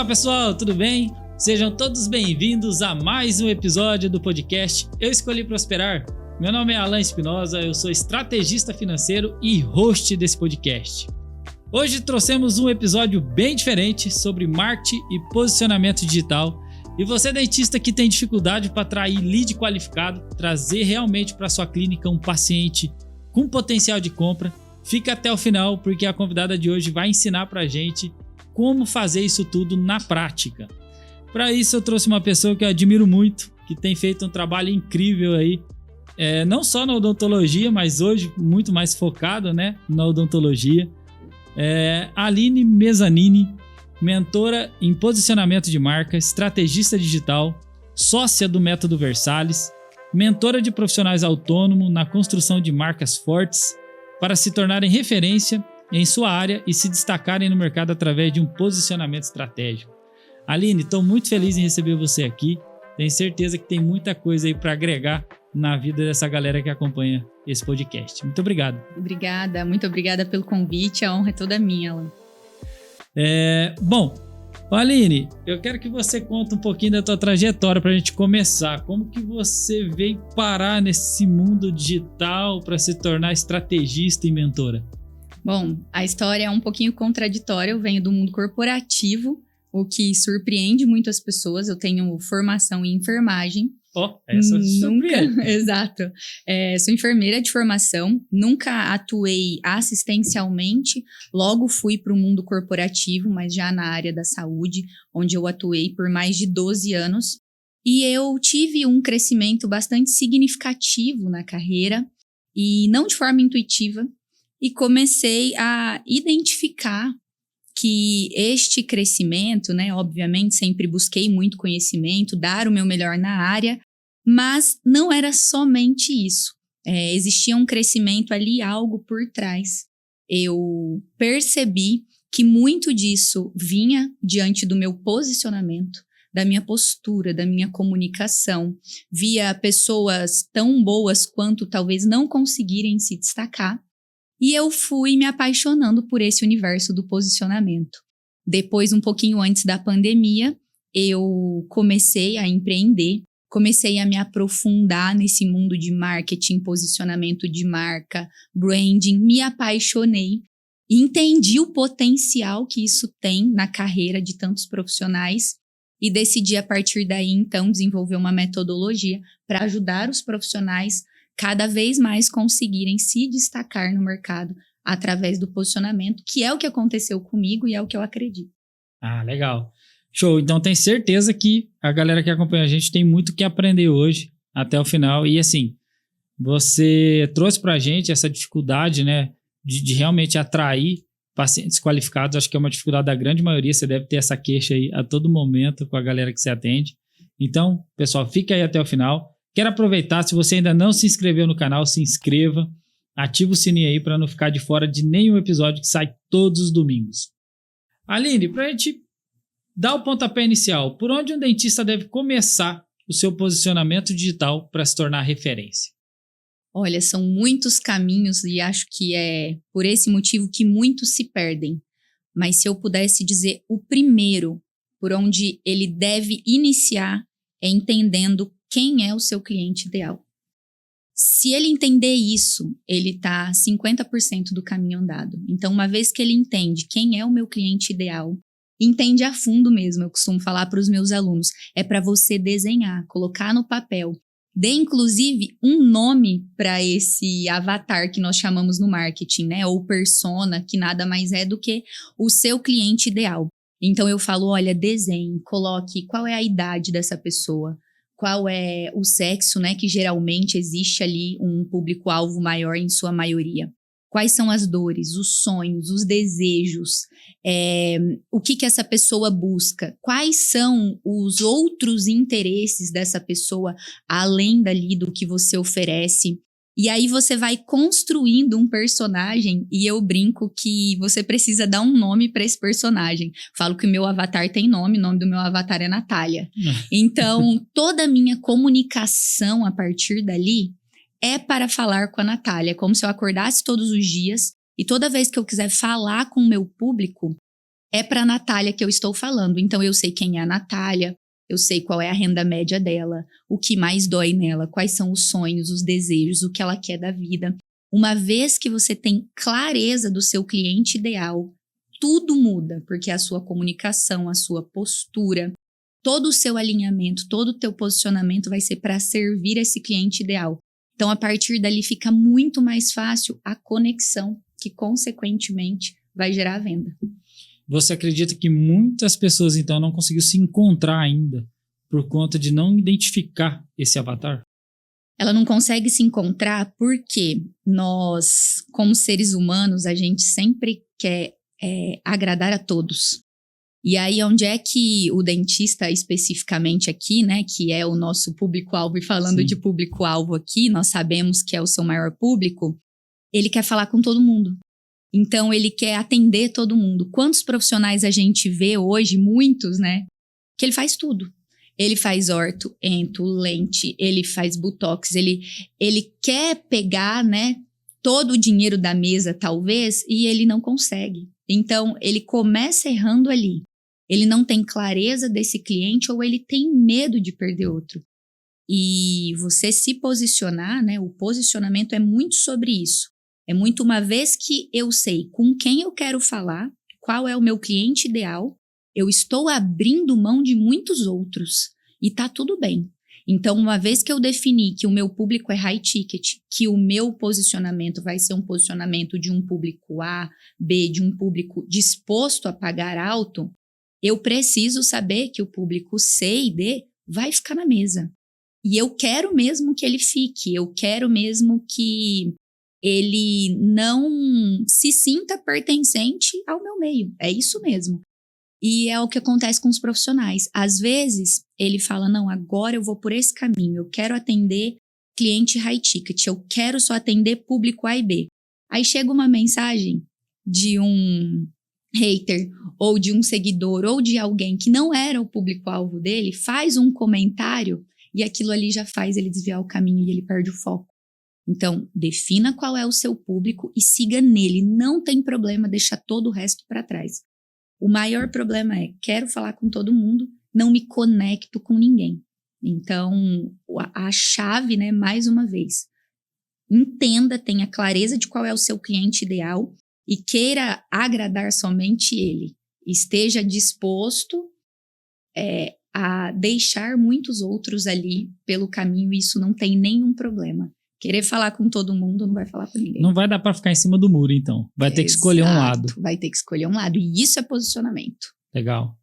pessoal, tudo bem? Sejam todos bem-vindos a mais um episódio do podcast Eu Escolhi Prosperar. Meu nome é Alan Espinosa, eu sou estrategista financeiro e host desse podcast. Hoje trouxemos um episódio bem diferente sobre marketing e posicionamento digital. E você, dentista que tem dificuldade para atrair lead qualificado, trazer realmente para sua clínica um paciente com potencial de compra, fica até o final porque a convidada de hoje vai ensinar para a gente como fazer isso tudo na prática. Para isso eu trouxe uma pessoa que eu admiro muito, que tem feito um trabalho incrível aí, não só na odontologia, mas hoje muito mais focado, na odontologia. Aline Mezzanini, mentora em posicionamento de marca, estrategista digital, sócia do Método Versalhes, mentora de profissionais autônomos na construção de marcas fortes para se tornarem referência em sua área e se destacarem no mercado através de um posicionamento estratégico. Aline, estou muito feliz em receber você aqui. Tenho certeza que tem muita coisa aí para agregar na vida dessa galera que acompanha esse podcast. Muito obrigado. Obrigada, muito obrigada pelo convite. A honra é toda minha, Alan. Bom, Aline, eu quero que você conte um pouquinho da tua trajetória para a gente começar. Como que você veio parar nesse mundo digital para se tornar estrategista e mentora? Bom, a história é um pouquinho contraditória. Eu venho do mundo corporativo, o que surpreende muito as pessoas. Eu tenho formação em enfermagem. Essa surpreende. Exato. Sou enfermeira de formação, nunca atuei assistencialmente, logo fui para o mundo corporativo, mas já na área da saúde, onde eu atuei por mais de 12 anos. E eu tive um crescimento bastante significativo na carreira, e não de forma intuitiva, e comecei a identificar que este crescimento, obviamente sempre busquei muito conhecimento, dar o meu melhor na área, mas não era somente isso. Existia um crescimento ali, algo por trás. Eu percebi que muito disso vinha diante do meu posicionamento, da minha postura, da minha comunicação. Via pessoas tão boas quanto talvez não conseguirem se destacar, e eu fui me apaixonando por esse universo do posicionamento. Depois, um pouquinho antes da pandemia, eu comecei a empreender, comecei a me aprofundar nesse mundo de marketing, posicionamento de marca, branding, me apaixonei, entendi o potencial que isso tem na carreira de tantos profissionais e decidi, a partir daí, então, desenvolver uma metodologia para ajudar os profissionais cada vez mais conseguirem se destacar no mercado através do posicionamento, que é o que aconteceu comigo e é o que eu acredito. Ah, legal. Show. Então, tenho certeza que a galera que acompanha a gente tem muito que aprender hoje até o final. E assim, você trouxe pra gente essa dificuldade, de realmente atrair pacientes qualificados. Acho que é uma dificuldade da grande maioria. Você deve ter essa queixa aí a todo momento com a galera que você atende. Então, pessoal, fica aí até o final. Quero aproveitar, se você ainda não se inscreveu no canal, se inscreva, ativa o sininho aí para não ficar de fora de nenhum episódio que sai todos os domingos. Aline, para a gente dar o pontapé inicial, por onde um dentista deve começar o seu posicionamento digital para se tornar referência? Olha, são muitos caminhos e acho que é por esse motivo que muitos se perdem. Mas se eu pudesse dizer o primeiro por onde ele deve iniciar é entendendo quem é o seu cliente ideal. Se ele entender isso, ele está 50% do caminho andado. Então, uma vez que ele entende quem é o meu cliente ideal, entende a fundo mesmo, eu costumo falar para os meus alunos, é para você desenhar, colocar no papel, dê inclusive um nome para esse avatar que nós chamamos no marketing, ou persona, que nada mais é do que o seu cliente ideal. Então, eu falo, olha, desenhe, coloque qual é a idade dessa pessoa, qual é o sexo, que geralmente existe ali um público-alvo maior em sua maioria. Quais são as dores, os sonhos, os desejos, o que essa pessoa busca, quais são os outros interesses dessa pessoa, além dali do que você oferece. E aí você vai construindo um personagem e eu brinco que você precisa dar um nome para esse personagem. Falo que o meu avatar tem nome, o nome do meu avatar é Natália. Então, toda a minha comunicação a partir dali é para falar com a Natália. É como se eu acordasse todos os dias e toda vez que eu quiser falar com o meu público, é para a Natália que eu estou falando. Então, eu sei quem é a Natália, eu sei qual é a renda média dela, o que mais dói nela, quais são os sonhos, os desejos, o que ela quer da vida. Uma vez que você tem clareza do seu cliente ideal, tudo muda, porque a sua comunicação, a sua postura, todo o seu alinhamento, todo o teu posicionamento vai ser para servir esse cliente ideal. Então, a partir dali fica muito mais fácil a conexão, que consequentemente vai gerar a venda. Você acredita que muitas pessoas, então, não conseguiram se encontrar ainda por conta de não identificar esse avatar? Ela não consegue se encontrar porque nós, como seres humanos, a gente sempre quer agradar a todos. E aí, onde é que o dentista, especificamente aqui, né, que é o nosso público-alvo, e falando de público-alvo aqui, nós sabemos que é o seu maior público, ele quer falar com todo mundo. Então, ele quer atender todo mundo. Quantos profissionais a gente vê hoje, muitos, né, que ele faz tudo. Ele faz orto, ento, lente, ele faz botox, ele quer pegar, né, todo o dinheiro da mesa, talvez, e ele não consegue. Então, ele começa errando ali. Ele não tem clareza desse cliente ou ele tem medo de perder outro. E você se posicionar, né, o posicionamento é muito sobre isso. É muito uma vez que eu sei com quem eu quero falar, qual é o meu cliente ideal, eu estou abrindo mão de muitos outros e tá tudo bem. Então, uma vez que eu defini que o meu público é high ticket, que o meu posicionamento vai ser um posicionamento de um público A, B, de um público disposto a pagar alto, eu preciso saber que o público C e D vai ficar na mesa. E eu quero mesmo que ele fique, eu quero mesmo que ele não se sinta pertencente ao meu meio. É isso mesmo. E é o que acontece com os profissionais. Às vezes, ele fala, não, agora eu vou por esse caminho. Eu quero atender cliente high ticket. Eu quero só atender público A e B. Aí chega uma mensagem de um hater, ou de um seguidor, ou de alguém que não era o público-alvo dele, faz um comentário e aquilo ali já faz ele desviar o caminho e ele perde o foco. Então, defina qual é o seu público e siga nele. Não tem problema deixar todo o resto para trás. O maior problema é, quero falar com todo mundo, não me conecto com ninguém. Então, a chave, né, mais uma vez, entenda, tenha clareza de qual é o seu cliente ideal e queira agradar somente ele. Esteja disposto a deixar muitos outros ali pelo caminho, isso não tem nenhum problema. Querer falar com todo mundo não vai falar com ninguém. Não vai dar para ficar em cima do muro, então. Vai ter que escolher um lado. Vai ter que escolher um lado. E isso é posicionamento. Legal.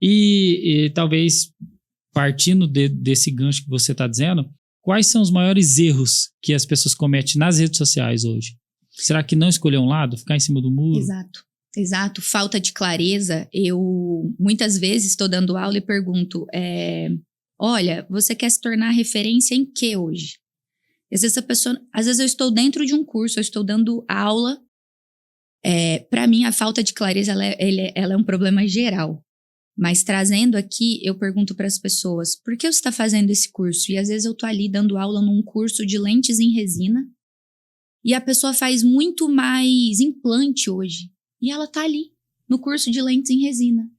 E talvez, partindo desse gancho que você está dizendo, quais são os maiores erros que as pessoas cometem nas redes sociais hoje? Será que não escolher um lado? Ficar em cima do muro? Exato. Falta de clareza. Eu, muitas vezes, estou dando aula e pergunto, olha, você quer se tornar referência em que hoje? Às vezes eu estou dentro de um curso, eu estou dando aula. Para mim, a falta de clareza ela é um problema geral. Mas trazendo aqui, eu pergunto para as pessoas, por que você está fazendo esse curso? E às vezes eu estou ali dando aula num curso de lentes em resina e a pessoa faz muito mais implante hoje. E ela está ali, no curso de lentes em resina.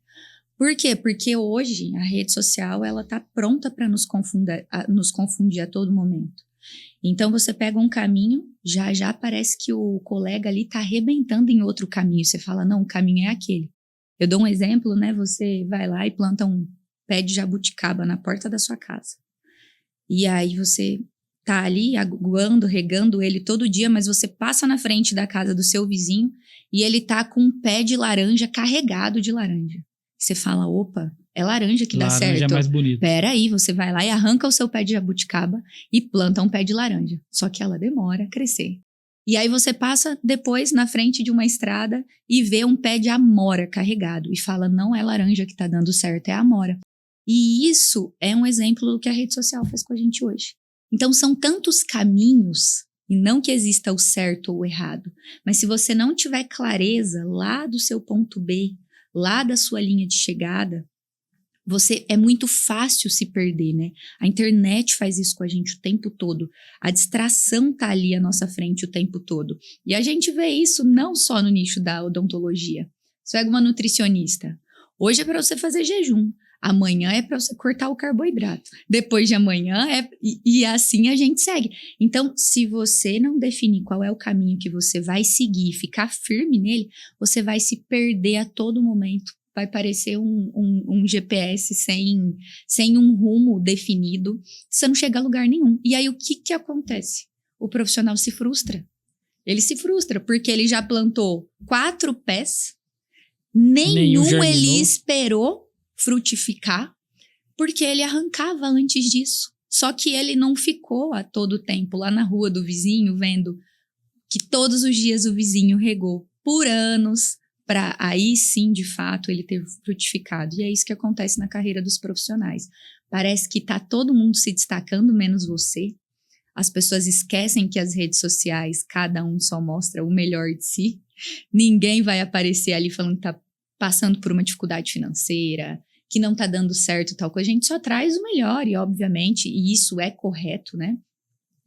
Por quê? Porque hoje a rede social ela está pronta para nos confundir a todo momento. Então, você pega um caminho, já parece que o colega ali está arrebentando em outro caminho. Você fala, não, o caminho é aquele. Eu dou um exemplo, né? Você vai lá e planta um pé de jabuticaba na porta da sua casa. E aí você tá ali aguando, regando ele todo dia, mas você passa na frente da casa do seu vizinho e ele tá com um pé de laranja carregado de laranja. Você fala, opa, é laranja que dá certo. Laranja é mais bonito. Peraí, você vai lá e arranca o seu pé de jabuticaba e planta um pé de laranja. Só que ela demora a crescer. E aí você passa depois na frente de uma estrada e vê um pé de amora carregado e fala, não é laranja que tá dando certo, é amora. E isso é um exemplo do que a rede social faz com a gente hoje. Então são tantos caminhos, e não que exista o certo ou o errado, mas se você não tiver clareza lá do seu ponto B, lá da sua linha de chegada, é muito fácil se perder, né? A internet faz isso com a gente o tempo todo. A distração tá ali à nossa frente o tempo todo. E a gente vê isso não só no nicho da odontologia. Você pega uma nutricionista. Hoje é para você fazer jejum. Amanhã é para você cortar o carboidrato. Depois de amanhã e assim a gente segue. Então, se você não definir qual é o caminho que você vai seguir, ficar firme nele, você vai se perder a todo momento. Vai parecer um GPS sem um rumo definido. Você não chega a lugar nenhum. E aí, o que acontece? O profissional se frustra. Ele se frustra porque ele já plantou 4 pés, nenhum ele esperou frutificar, porque ele arrancava antes disso. Só que ele não ficou a todo tempo lá na rua do vizinho, vendo que todos os dias o vizinho regou por anos, para aí sim, de fato, ele ter frutificado. E é isso que acontece na carreira dos profissionais. Parece que tá todo mundo se destacando, menos você. As pessoas esquecem que as redes sociais, cada um só mostra o melhor de si. Ninguém vai aparecer ali falando que tá passando por uma dificuldade financeira, que não tá dando certo tal coisa. A gente só traz o melhor e, obviamente, e isso é correto, né?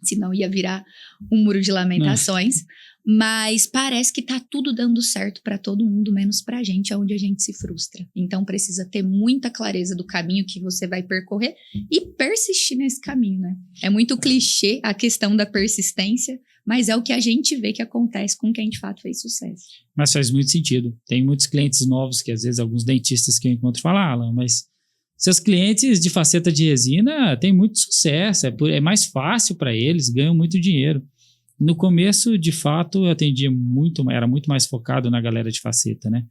Senão ia virar um muro de lamentações. Mas parece que tá tudo dando certo para todo mundo, menos pra gente, é onde a gente se frustra. Então precisa ter muita clareza do caminho que você vai percorrer e persistir nesse caminho, né? É muito clichê a questão da persistência, mas é o que a gente vê que acontece com quem de fato fez sucesso. Mas faz muito sentido. Tem muitos clientes novos que às vezes alguns dentistas que eu encontro falam, Alan, mas seus clientes de faceta de resina têm muito sucesso, é mais fácil para eles, ganham muito dinheiro. No começo, de fato, eu atendia era muito mais focado na galera de faceta, né?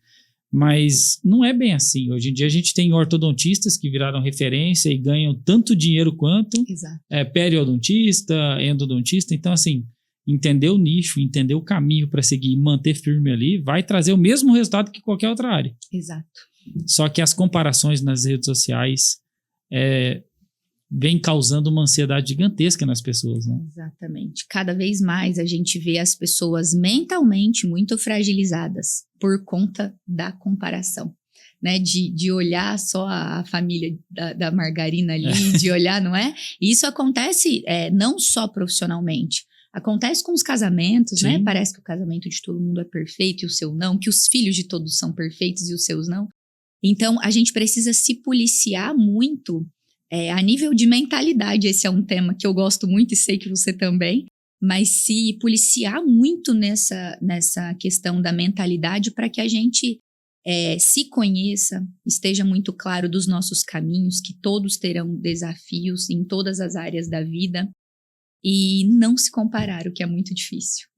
Mas não é bem assim. Hoje em dia a gente tem ortodontistas que viraram referência e ganham tanto dinheiro quanto periodontista, endodontista. Então, assim, entender o nicho, entender o caminho para seguir e manter firme ali vai trazer o mesmo resultado que qualquer outra área. Exato. Só que as comparações nas redes sociais vem causando uma ansiedade gigantesca nas pessoas, né? Exatamente. Cada vez mais a gente vê as pessoas mentalmente muito fragilizadas por conta da comparação, né? De olhar só a família da margarina ali, de olhar, não é? E isso acontece não só profissionalmente. Acontece com os casamentos, Sim. né? Parece que o casamento de todo mundo é perfeito e o seu não, que os filhos de todos são perfeitos e os seus não. Então, a gente precisa se policiar muito a nível de mentalidade. Esse é um tema que eu gosto muito e sei que você também, mas se policiar muito nessa questão da mentalidade para que a gente se conheça, esteja muito claro dos nossos caminhos, que todos terão desafios em todas as áreas da vida e não se comparar, o que é muito difícil.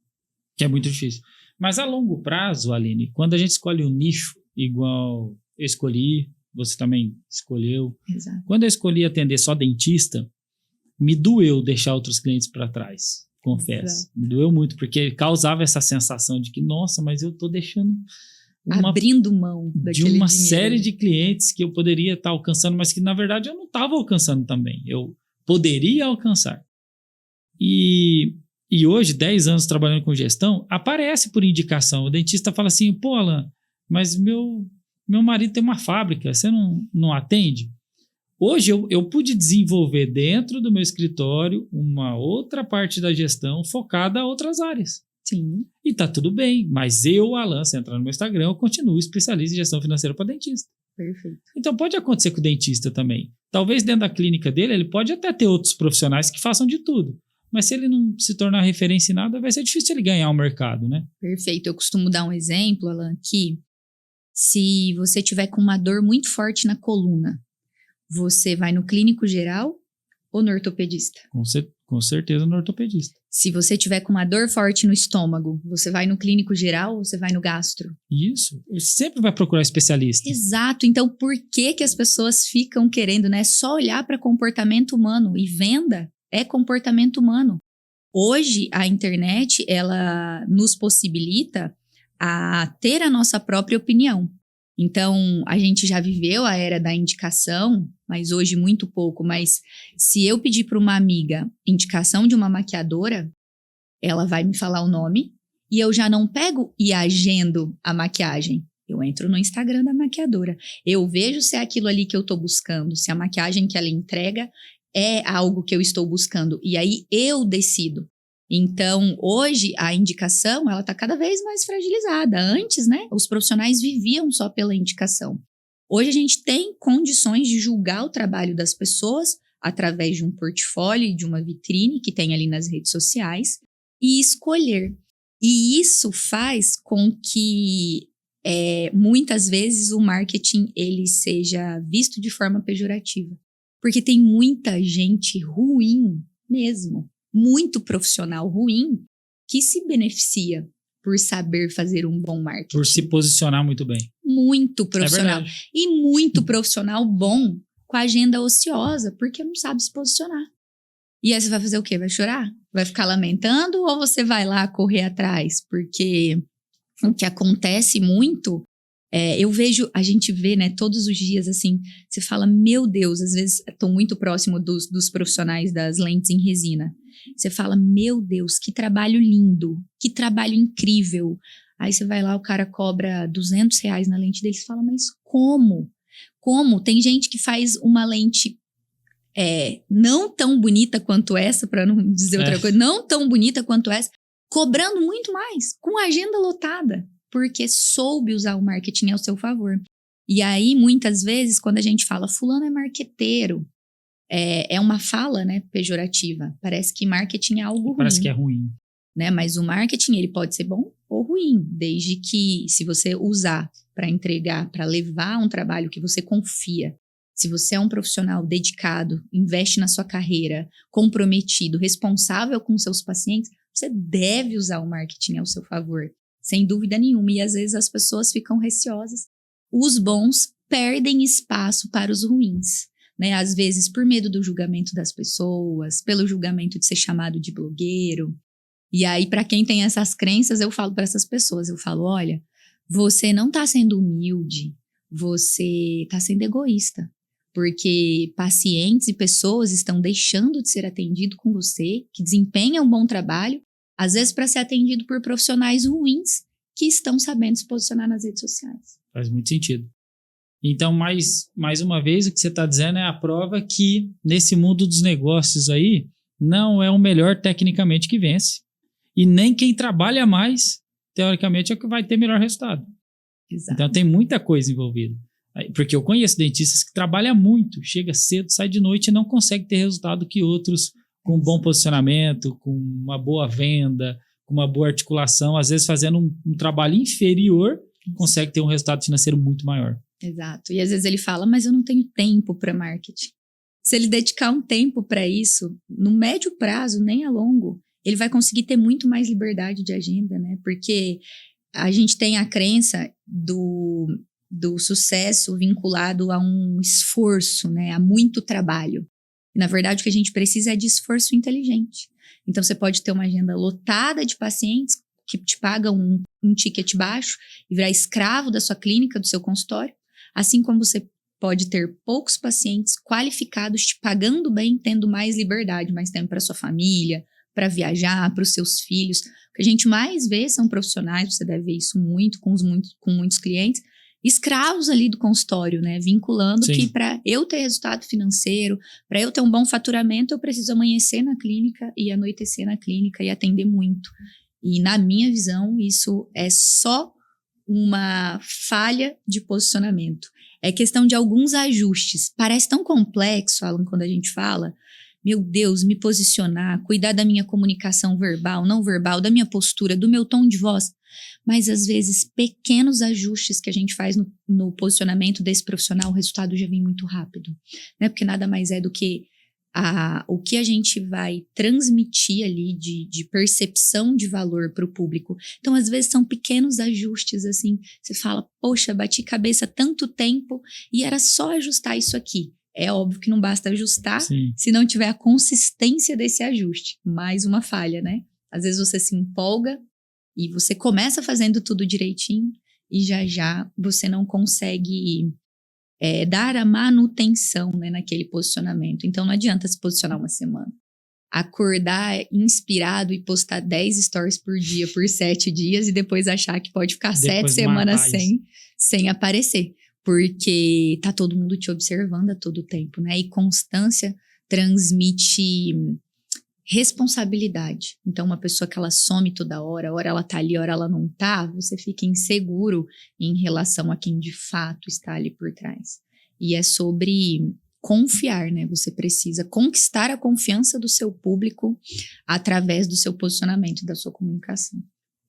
Que é muito difícil. Mas a longo prazo, Aline, quando a gente escolhe um nicho igual eu escolhi, você também escolheu. Exato. Quando eu escolhi atender só dentista, me doeu deixar outros clientes para trás, confesso. Exato. Me doeu muito, porque causava essa sensação de que, nossa, mas eu estou deixando abrindo mão de uma dinheiro. série de clientes que eu poderia estar alcançando, mas que na verdade eu não estava alcançando também. Eu poderia alcançar. E hoje, 10 anos trabalhando com gestão, aparece por indicação. O dentista fala assim, pô, Alan, mas meu marido tem uma fábrica, você não atende? Hoje eu pude desenvolver dentro do meu escritório uma outra parte da gestão focada a outras áreas. Sim. E tá tudo bem, mas eu, Alan, se entrar no meu Instagram, eu continuo especialista em gestão financeira para dentista. Perfeito. Então pode acontecer com o dentista também. Talvez dentro da clínica dele, ele pode até ter outros profissionais que façam de tudo. Mas se ele não se tornar referência em nada, vai ser difícil ele ganhar o mercado, né? Perfeito. Eu costumo dar um exemplo, Alan, que se você tiver com uma dor muito forte na coluna, você vai no clínico geral ou no ortopedista? Com certeza no ortopedista. Se você tiver com uma dor forte no estômago, você vai no clínico geral ou você vai no gastro? Isso. Ele sempre vai procurar especialista. Exato. Então, por que as pessoas ficam querendo, né, só olhar para comportamento humano? E venda é comportamento humano. Hoje, a internet, ela nos possibilita a ter a nossa própria opinião. Então, a gente já viveu a era da indicação, mas hoje muito pouco. Mas se eu pedir para uma amiga indicação de uma maquiadora, ela vai me falar o nome e eu já não pego e agendo a maquiagem. Eu entro no Instagram da maquiadora. Eu vejo se é aquilo ali que eu estou buscando, se a maquiagem que ela entrega é algo que eu estou buscando. E aí eu decido. Então, hoje, a indicação, ela está cada vez mais fragilizada. Antes, né, os profissionais viviam só pela indicação. Hoje, a gente tem condições de julgar o trabalho das pessoas através de um portfólio e de uma vitrine que tem ali nas redes sociais e escolher. E isso faz com que, muitas vezes, o marketing ele seja visto de forma pejorativa. Porque tem muita gente ruim mesmo, muito profissional ruim, que se beneficia por saber fazer um bom marketing. Por se posicionar muito bem. Muito profissional. E muito profissional bom com a agenda ociosa, porque não sabe se posicionar. E aí você vai fazer o quê? Vai chorar? Vai ficar lamentando ou você vai lá correr atrás? Porque o que acontece muito, a gente vê, né, todos os dias, assim, você fala, meu Deus, às vezes estou muito próximo dos profissionais das lentes em resina. Você fala, meu Deus, que trabalho lindo, que trabalho incrível. Aí você vai lá, o cara cobra R$200 na lente dele, você fala, mas como? Como? Tem gente que faz uma lente não tão bonita quanto essa, para não dizer outra coisa, não tão bonita quanto essa, cobrando muito mais, com a agenda lotada, porque soube usar o marketing ao seu favor. E aí, muitas vezes, quando a gente fala, fulano é marqueteiro, é uma fala, né, pejorativa. Parece que marketing é algo ruim. Parece que é ruim. Né? Mas o marketing, ele pode ser bom ou ruim, desde que, se você usar para entregar, para levar um trabalho que você confia, se você é um profissional dedicado, investe na sua carreira, comprometido, responsável com seus pacientes, você deve usar o marketing ao seu favor, sem dúvida nenhuma. E às vezes as pessoas ficam receosas. Os bons perdem espaço para os ruins. Né? Às vezes por medo do julgamento das pessoas, pelo julgamento de ser chamado de blogueiro. E aí, para quem tem essas crenças, eu falo para essas pessoas, eu falo, olha, você não está sendo humilde, você está sendo egoísta, porque pacientes e pessoas estão deixando de ser atendidos com você, que desempenham um bom trabalho, às vezes para ser atendido por profissionais ruins que estão sabendo se posicionar nas redes sociais. Faz muito sentido. Então, mais uma vez, o que você está dizendo é a prova que nesse mundo dos negócios aí, não é o melhor tecnicamente que vence. E nem quem trabalha mais, teoricamente, é o que vai ter melhor resultado. Exato. Então, tem muita coisa envolvida. Porque eu conheço dentistas que trabalham muito, chega cedo, sai de noite e não consegue ter resultado que outros com um bom posicionamento, com uma boa venda, com uma boa articulação, às vezes fazendo um trabalho inferior, consegue ter um resultado financeiro muito maior. Exato. E às vezes ele fala, mas eu não tenho tempo para marketing. Se ele dedicar um tempo para isso, no médio prazo, nem a longo, ele vai conseguir ter muito mais liberdade de agenda, né? Porque a gente tem a crença do sucesso vinculado a um esforço, né? A muito trabalho. E, na verdade, o que a gente precisa é de esforço inteligente. Então, você pode ter uma agenda lotada de pacientes que te pagam um ticket baixo e virar escravo da sua clínica, do seu consultório, assim como você pode ter poucos pacientes qualificados te pagando bem, tendo mais liberdade, mais tempo para sua família, para viajar, para os seus filhos. O que a gente mais vê são profissionais, você deve ver isso muito com muitos clientes, escravos ali do consultório, né? Vinculando que para eu ter resultado financeiro, para eu ter um bom faturamento, eu preciso amanhecer na clínica e anoitecer na clínica e atender muito. E na minha visão, isso é só uma falha de posicionamento. É questão de alguns ajustes. Parece tão complexo, Alan, quando a gente fala, meu Deus, me posicionar, cuidar da minha comunicação verbal, não verbal, da minha postura, do meu tom de voz. Mas, às vezes, pequenos ajustes que a gente faz no posicionamento desse profissional, o resultado já vem muito rápido. Né? Porque nada mais é do que o que a gente vai transmitir ali de percepção de valor para o público. Então, às vezes, são pequenos ajustes, assim, você fala, poxa, bati cabeça tanto tempo e era só ajustar isso aqui. É óbvio que não basta ajustar se não tiver a consistência desse ajuste. Mais uma falha, né? Às vezes você se empolga e você começa fazendo tudo direitinho e já você não consegue dar a manutenção, né, naquele posicionamento. Então não adianta se posicionar uma semana. Acordar inspirado e postar 10 stories por dia por 7 dias e depois achar que pode ficar 7 semanas sem aparecer. Porque tá todo mundo te observando a todo tempo, né? E constância transmite responsabilidade. Então, uma pessoa que ela some toda hora ela tá ali, hora ela não tá, você fica inseguro em relação a quem de fato está ali por trás. E é sobre confiar, né? Você precisa conquistar a confiança do seu público através do seu posicionamento, da sua comunicação.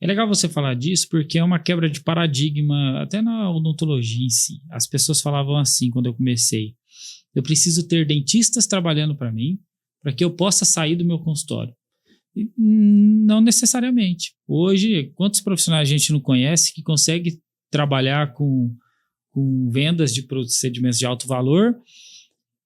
É legal você falar disso porque é uma quebra de paradigma até na odontologia em si. As pessoas falavam assim quando eu comecei: eu preciso ter dentistas trabalhando para mim para que eu possa sair do meu consultório. E não necessariamente. Hoje, quantos profissionais a gente não conhece que consegue trabalhar com vendas de procedimentos de alto valor,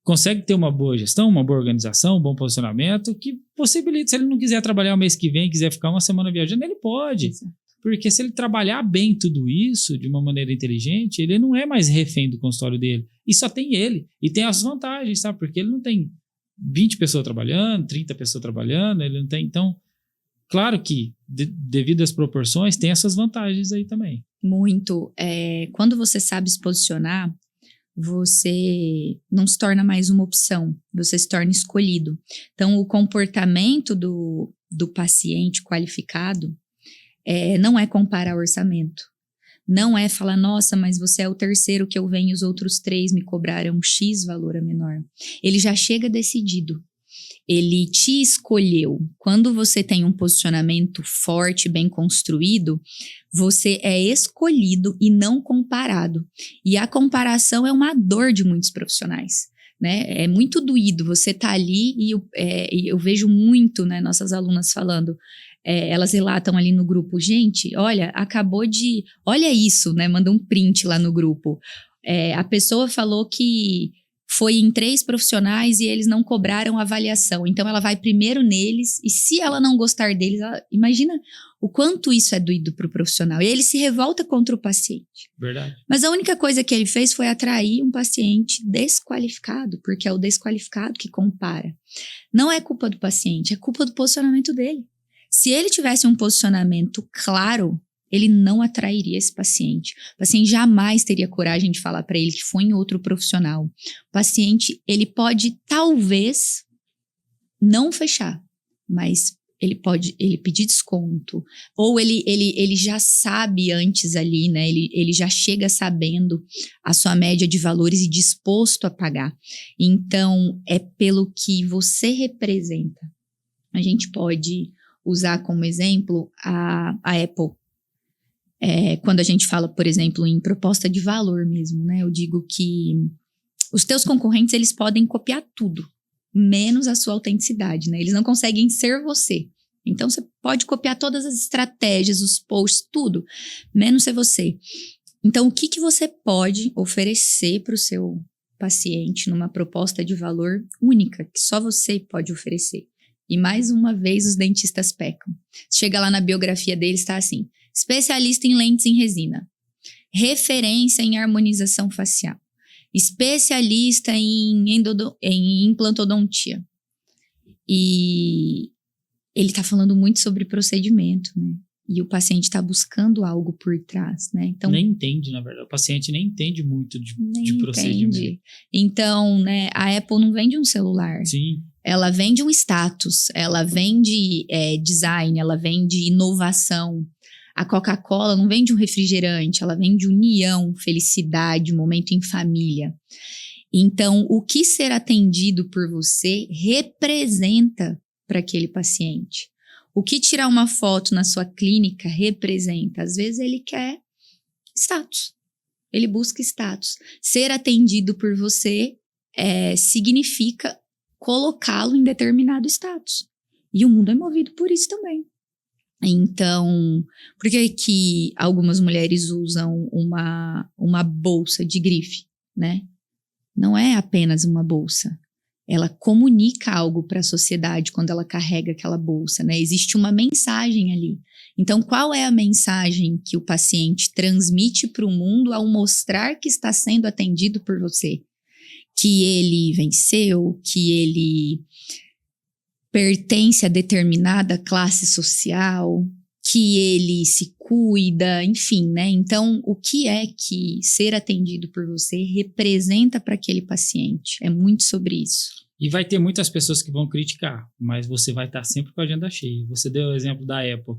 consegue ter uma boa gestão, uma boa organização, um bom posicionamento, que possibilita, se ele não quiser trabalhar o mês que vem, quiser ficar uma semana viajando, ele pode. Exato. Porque se ele trabalhar bem tudo isso, de uma maneira inteligente, ele não é mais refém do consultório dele. E só tem ele. E tem as vantagens, sabe? Porque ele não tem 20 pessoas trabalhando, 30 pessoas trabalhando, ele não tem. Então, claro que, devido às proporções, tem essas vantagens aí também. Muito. Quando você sabe se posicionar, você não se torna mais uma opção, você se torna escolhido. Então, o comportamento do paciente qualificado não é comparar orçamento. Não é falar, nossa, mas você é o terceiro que eu venho, os outros 3 me cobraram X valor a menor. Ele já chega decidido. Ele te escolheu. Quando você tem um posicionamento forte, bem construído, você é escolhido e não comparado. E a comparação é uma dor de muitos profissionais, né? É muito doído. Você tá ali e eu vejo muito, né, nossas alunas falando, elas relatam ali no grupo, gente, olha, olha isso, né? Manda um print lá no grupo. A pessoa falou que foi em 3 profissionais e eles não cobraram avaliação. Então, ela vai primeiro neles e se ela não gostar deles, imagina o quanto isso é doído para o profissional. E ele se revolta contra o paciente. Verdade. Mas a única coisa que ele fez foi atrair um paciente desqualificado, porque é o desqualificado que compara. Não é culpa do paciente, é culpa do posicionamento dele. Se ele tivesse um posicionamento claro, ele não atrairia esse paciente. O paciente jamais teria coragem de falar para ele que foi em outro profissional. O paciente, ele pode talvez não fechar, mas ele pedir desconto, ou ele já sabe antes ali, né? Ele já chega sabendo a sua média de valores e disposto a pagar. Então, é pelo que você representa. A gente pode usar como exemplo a Apple. Quando a gente fala, por exemplo, em proposta de valor mesmo, né? Eu digo que os teus concorrentes, eles podem copiar tudo, menos a sua autenticidade, né? Eles não conseguem ser você. Então, você pode copiar todas as estratégias, os posts, tudo, menos ser você. Então, o que você pode oferecer para o seu paciente numa proposta de valor única, que só você pode oferecer? E mais uma vez, os dentistas pecam. Chega lá na biografia deles, está assim: especialista em lentes em resina, referência em harmonização facial, especialista em implantodontia. E ele está falando muito sobre procedimento, né? E o paciente está buscando algo por trás, né? Então, nem entende, na verdade. O paciente nem entende muito de procedimento. Entende. Então, né, a Apple não vende um celular. Sim. Ela vende um status, ela vende design, ela vende inovação. A Coca-Cola não vende um refrigerante, ela vende união, felicidade, momento em família. Então, o que ser atendido por você representa para aquele paciente. O que tirar uma foto na sua clínica representa. Às vezes ele quer status, ele busca status. Ser atendido por você significa colocá-lo em determinado status. E o mundo é movido por isso também. Então, por que algumas mulheres usam uma bolsa de grife, né? Não é apenas uma bolsa. Ela comunica algo para a sociedade quando ela carrega aquela bolsa, né? Existe uma mensagem ali. Então, qual é a mensagem que o paciente transmite para o mundo ao mostrar que está sendo atendido por você? Que ele venceu, que ele pertence a determinada classe social, que ele se cuida, enfim, né? Então, o que é que ser atendido por você representa para aquele paciente? É muito sobre isso. E vai ter muitas pessoas que vão criticar, mas você vai estar sempre com a agenda cheia. Você deu o exemplo da Apple.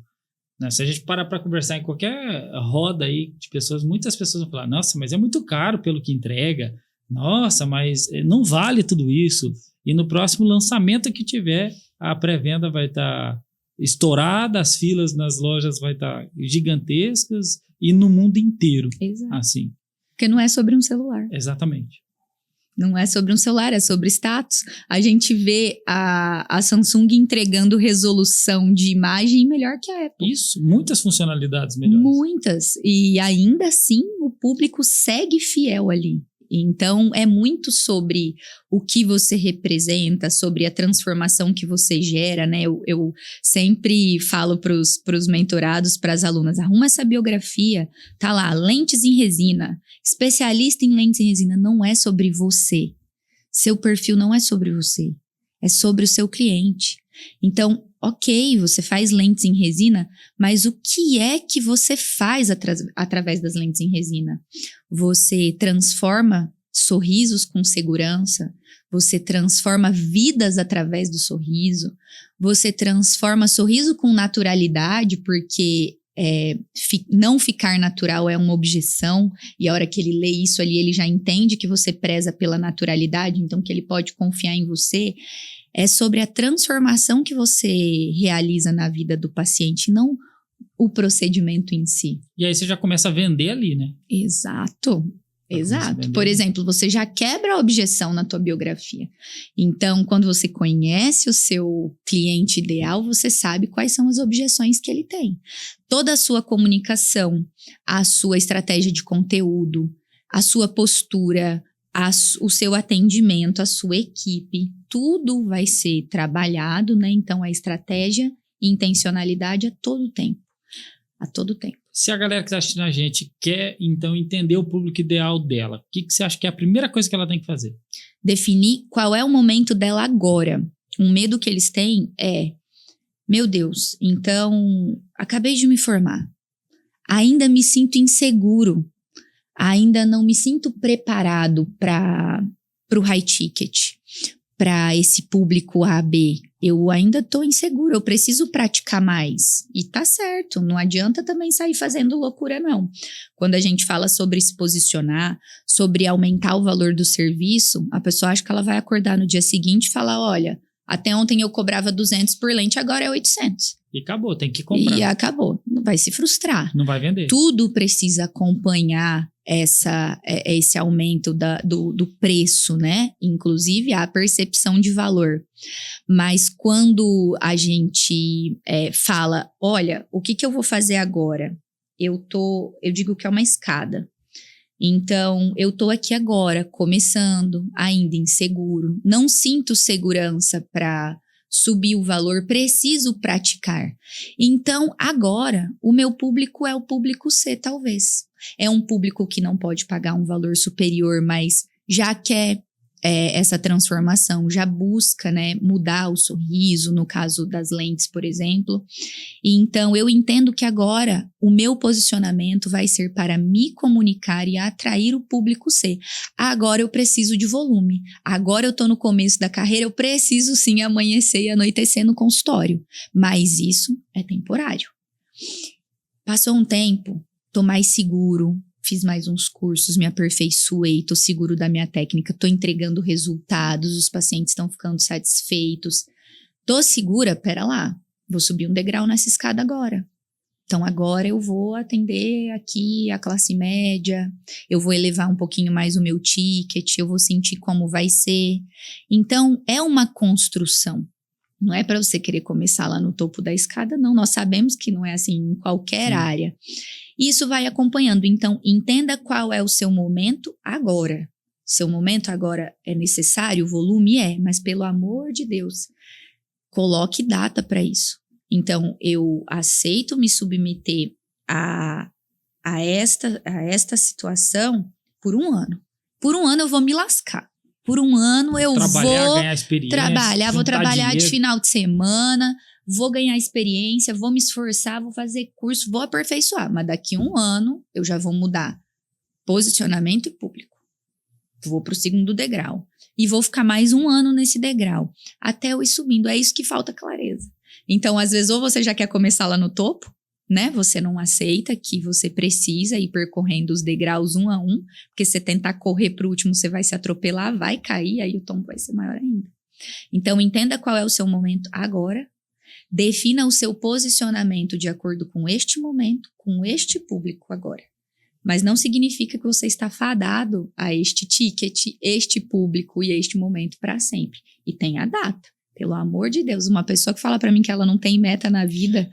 Né? Se a gente parar para conversar em qualquer roda aí de pessoas, muitas pessoas vão falar, nossa, mas é muito caro pelo que entrega. Nossa, mas não vale tudo isso. E no próximo lançamento que tiver, a pré-venda vai estar estourada, as filas nas lojas vai estar gigantescas e no mundo inteiro. Exato. Assim. Porque não é sobre um celular. Exatamente. Não é sobre um celular, é sobre status. A gente vê a Samsung entregando resolução de imagem melhor que a Apple. Isso, muitas funcionalidades melhores. Muitas. E ainda assim, o público segue fiel ali. Então, é muito sobre o que você representa, sobre a transformação que você gera, né? Eu sempre falo para os mentorados, para as alunas, arruma essa biografia, tá lá, lentes em resina, especialista em lentes em resina, não é sobre você. Seu perfil não é sobre você, é sobre o seu cliente. Então, ok, você faz lentes em resina, mas o que é que você faz através das lentes em resina? Você transforma sorrisos com segurança, você transforma vidas através do sorriso, você transforma sorriso com naturalidade, porque não ficar natural é uma objeção, e a hora que ele lê isso ali, ele já entende que você preza pela naturalidade, então que ele pode confiar em você. É sobre a transformação que você realiza na vida do paciente, não o procedimento em si. E aí você já começa a vender ali, né? Exato. Por exemplo, você já quebra a objeção na tua biografia. Então, quando você conhece o seu cliente ideal, você sabe quais são as objeções que ele tem. Toda a sua comunicação, a sua estratégia de conteúdo, a sua postura, o seu atendimento, a sua equipe, tudo vai ser trabalhado, né? Então, a estratégia e intencionalidade a todo tempo. A todo tempo. Se a galera que está assistindo a gente quer, então, entender o público ideal dela, o que você acha que é a primeira coisa que ela tem que fazer? Definir qual é o momento dela agora. Um medo que eles têm é, meu Deus, então, acabei de me formar. Ainda me sinto inseguro. Ainda não me sinto preparado para o high ticket, para esse público A, B. Eu ainda estou inseguro, eu preciso praticar mais. E tá certo, não adianta também sair fazendo loucura, não. Quando a gente fala sobre se posicionar, sobre aumentar o valor do serviço, a pessoa acha que ela vai acordar no dia seguinte e falar, olha, até ontem eu cobrava 200 por lente, agora é 800. E acabou, tem que comprar. E acabou, vai se frustrar. Não vai vender. Tudo precisa acompanhar esse aumento do preço, né? Inclusive a percepção de valor. Mas quando a gente fala, olha, o que eu vou fazer agora? Eu digo que é uma escada. Então, eu tô aqui agora, começando, ainda inseguro. Não sinto segurança para subir o valor, preciso praticar. Então, agora, o meu público é o público C, talvez. É um público que não pode pagar um valor superior, mas já quer essa transformação, já busca, né, mudar o sorriso, no caso das lentes, por exemplo. E então, eu entendo que agora o meu posicionamento vai ser para me comunicar e atrair o público C. Agora eu preciso de volume. Agora eu estou no começo da carreira, eu preciso sim amanhecer e anoitecer no consultório. Mas isso é temporário. Passou um tempo, estou mais seguro, fiz mais uns cursos, me aperfeiçoei, tô seguro da minha técnica, tô entregando resultados, os pacientes estão ficando satisfeitos. Tô segura? Pera lá, vou subir um degrau nessa escada agora. Então agora eu vou atender aqui a classe média, eu vou elevar um pouquinho mais o meu ticket, eu vou sentir como vai ser. Então é uma construção. Não é para você querer começar lá no topo da escada, não. Nós sabemos que não é assim em qualquer área. Isso vai acompanhando. Então, entenda qual é o seu momento agora. Seu momento agora é necessário? O volume é, mas pelo amor de Deus, coloque data para isso. Então, eu aceito me submeter a esta situação por um ano. Por um ano eu vou me lascar. Por um ano eu vou ganhar experiência, vou trabalhar dinheiro. de final de semana, vou ganhar experiência, vou me esforçar, vou fazer curso, vou aperfeiçoar. Mas daqui a um ano eu já vou mudar posicionamento e público. Vou para o segundo degrau. e vou ficar mais 1 ano nesse degrau, até eu ir subindo. É isso que falta clareza. Então, às vezes, ou você já quer começar lá no topo, né? Você não aceita que você precisa ir percorrendo os degraus 1 a 1, porque se você tentar correr pro último, você vai se atropelar, vai cair, aí o tombo vai ser maior ainda. Então, entenda qual é o seu momento agora, defina o seu posicionamento de acordo com este momento, com este público agora. Mas não significa que você está fadado a este ticket, este público e este momento para sempre. E tem a data. Pelo amor de Deus, uma pessoa que fala pra mim que ela não tem meta na vida,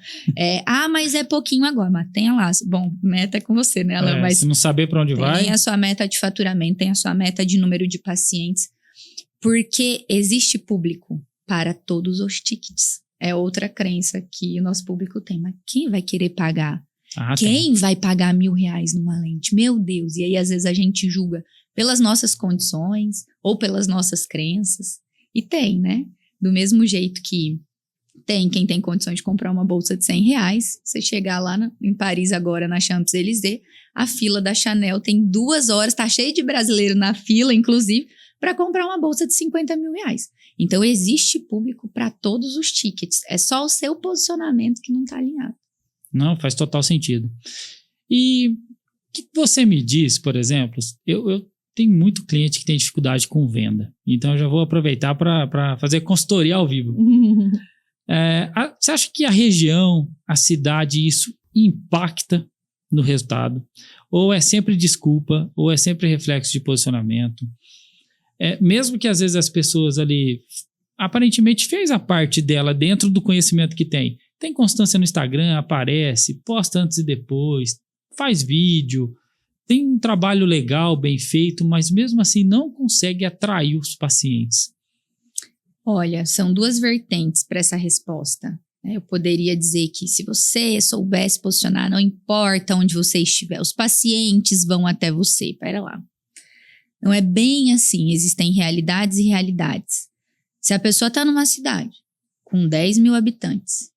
mas é pouquinho agora, mas tenha lá. Bom, meta é com você, né, Alan? Mas se não saber pra onde vai... Tem a sua meta de faturamento, tem a sua meta de número de pacientes, porque existe público para todos os tickets. É outra crença que o nosso público tem, mas quem vai querer pagar? Quem vai pagar R$1.000 numa lente? Meu Deus! E aí, às vezes, a gente julga pelas nossas condições ou pelas nossas crenças. E tem, né? Do mesmo jeito que tem quem tem condições de comprar uma bolsa de R$100, você chegar lá em Paris agora, na Champs-Élysées, a fila da Chanel tem 2 horas, tá cheio de brasileiro na fila, inclusive, para comprar uma bolsa de R$50 mil. Então, existe público para todos os tickets. É só o seu posicionamento que não tá alinhado. Não, faz total sentido. E o que você me diz, por exemplo, eu tem muito cliente que tem dificuldade com venda. Então, eu já vou aproveitar para fazer consultoria ao vivo. Você acha que a região, a cidade, isso impacta no resultado? Ou é sempre desculpa? Ou é sempre reflexo de posicionamento? Mesmo que, às vezes, as pessoas ali aparentemente fez a parte dela dentro do conhecimento que tem. Tem constância no Instagram, aparece, posta antes e depois, faz vídeo... Tem um trabalho legal, bem feito, mas mesmo assim não consegue atrair os pacientes. Olha, são 2 vertentes para essa resposta. Eu poderia dizer que se você soubesse posicionar, não importa onde você estiver, os pacientes vão até você. Pera lá. Não é bem assim, existem realidades e realidades. Se a pessoa está numa cidade com 10 mil habitantes,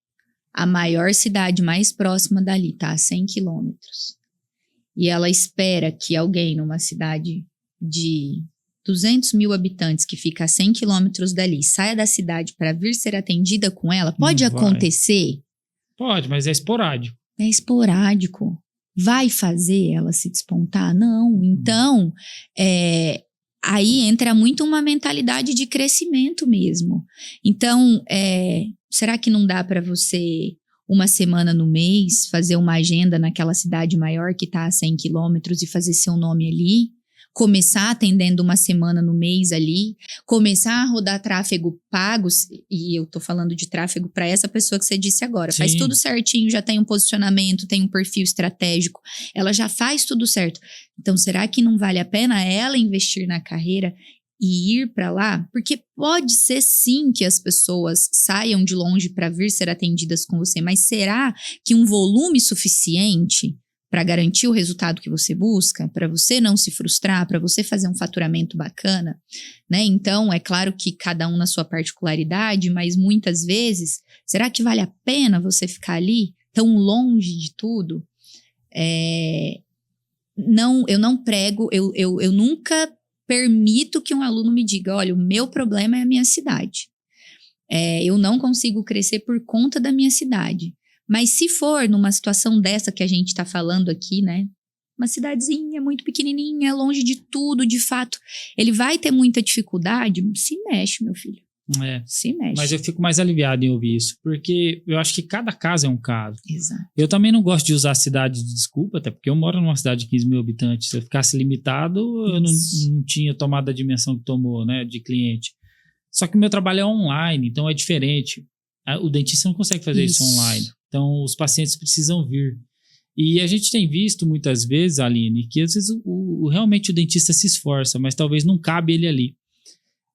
a maior cidade mais próxima dali está a 100 quilômetros. E ela espera que alguém numa cidade de 200 mil habitantes que fica a 100 quilômetros dali saia da cidade para vir ser atendida com ela, pode acontecer? Pode, mas é esporádico. É esporádico. Vai fazer ela se despontar? Não. Então, aí entra muito uma mentalidade de crescimento mesmo. Então, será que não dá para você... 1 semana no mês, fazer uma agenda naquela cidade maior que está a 100 quilômetros e fazer seu nome ali, começar atendendo 1 semana no mês ali, começar a rodar tráfego pagos, e eu tô falando de tráfego para essa pessoa que você disse agora, faz tudo certinho, já tem um posicionamento, tem um perfil estratégico, ela já faz tudo certo. Então, será que não vale a pena ela investir na carreira e ir para lá? Porque pode ser sim que as pessoas saiam de longe para vir ser atendidas com você, mas será que um volume suficiente para garantir o resultado que você busca, para você não se frustrar, para você fazer um faturamento bacana, né? Então, é claro que cada um na sua particularidade, mas muitas vezes, será que vale a pena você ficar ali tão longe de tudo? Não, eu não prego, eu nunca permito que um aluno me diga, olha, o meu problema é a minha cidade. Eu não consigo crescer por conta da minha cidade. Mas se for numa situação dessa que a gente está falando aqui, né? Uma cidadezinha muito pequenininha, longe de tudo, de fato, ele vai ter muita dificuldade? Se mexe, meu filho. Se mexe. Mas eu fico mais aliviado em ouvir isso, porque eu acho que cada caso é um caso. Exato. Eu também não gosto de usar a cidade de desculpa, até porque eu moro numa cidade de 15 mil habitantes. Se eu ficasse limitado, eu não tinha tomado a dimensão que tomou, né, de cliente. Só que o meu trabalho é online, então é diferente. O dentista não consegue fazer isso online. Então, os pacientes precisam vir. E a gente tem visto muitas vezes, Aline, que às vezes realmente o dentista se esforça, mas talvez não cabe ele ali.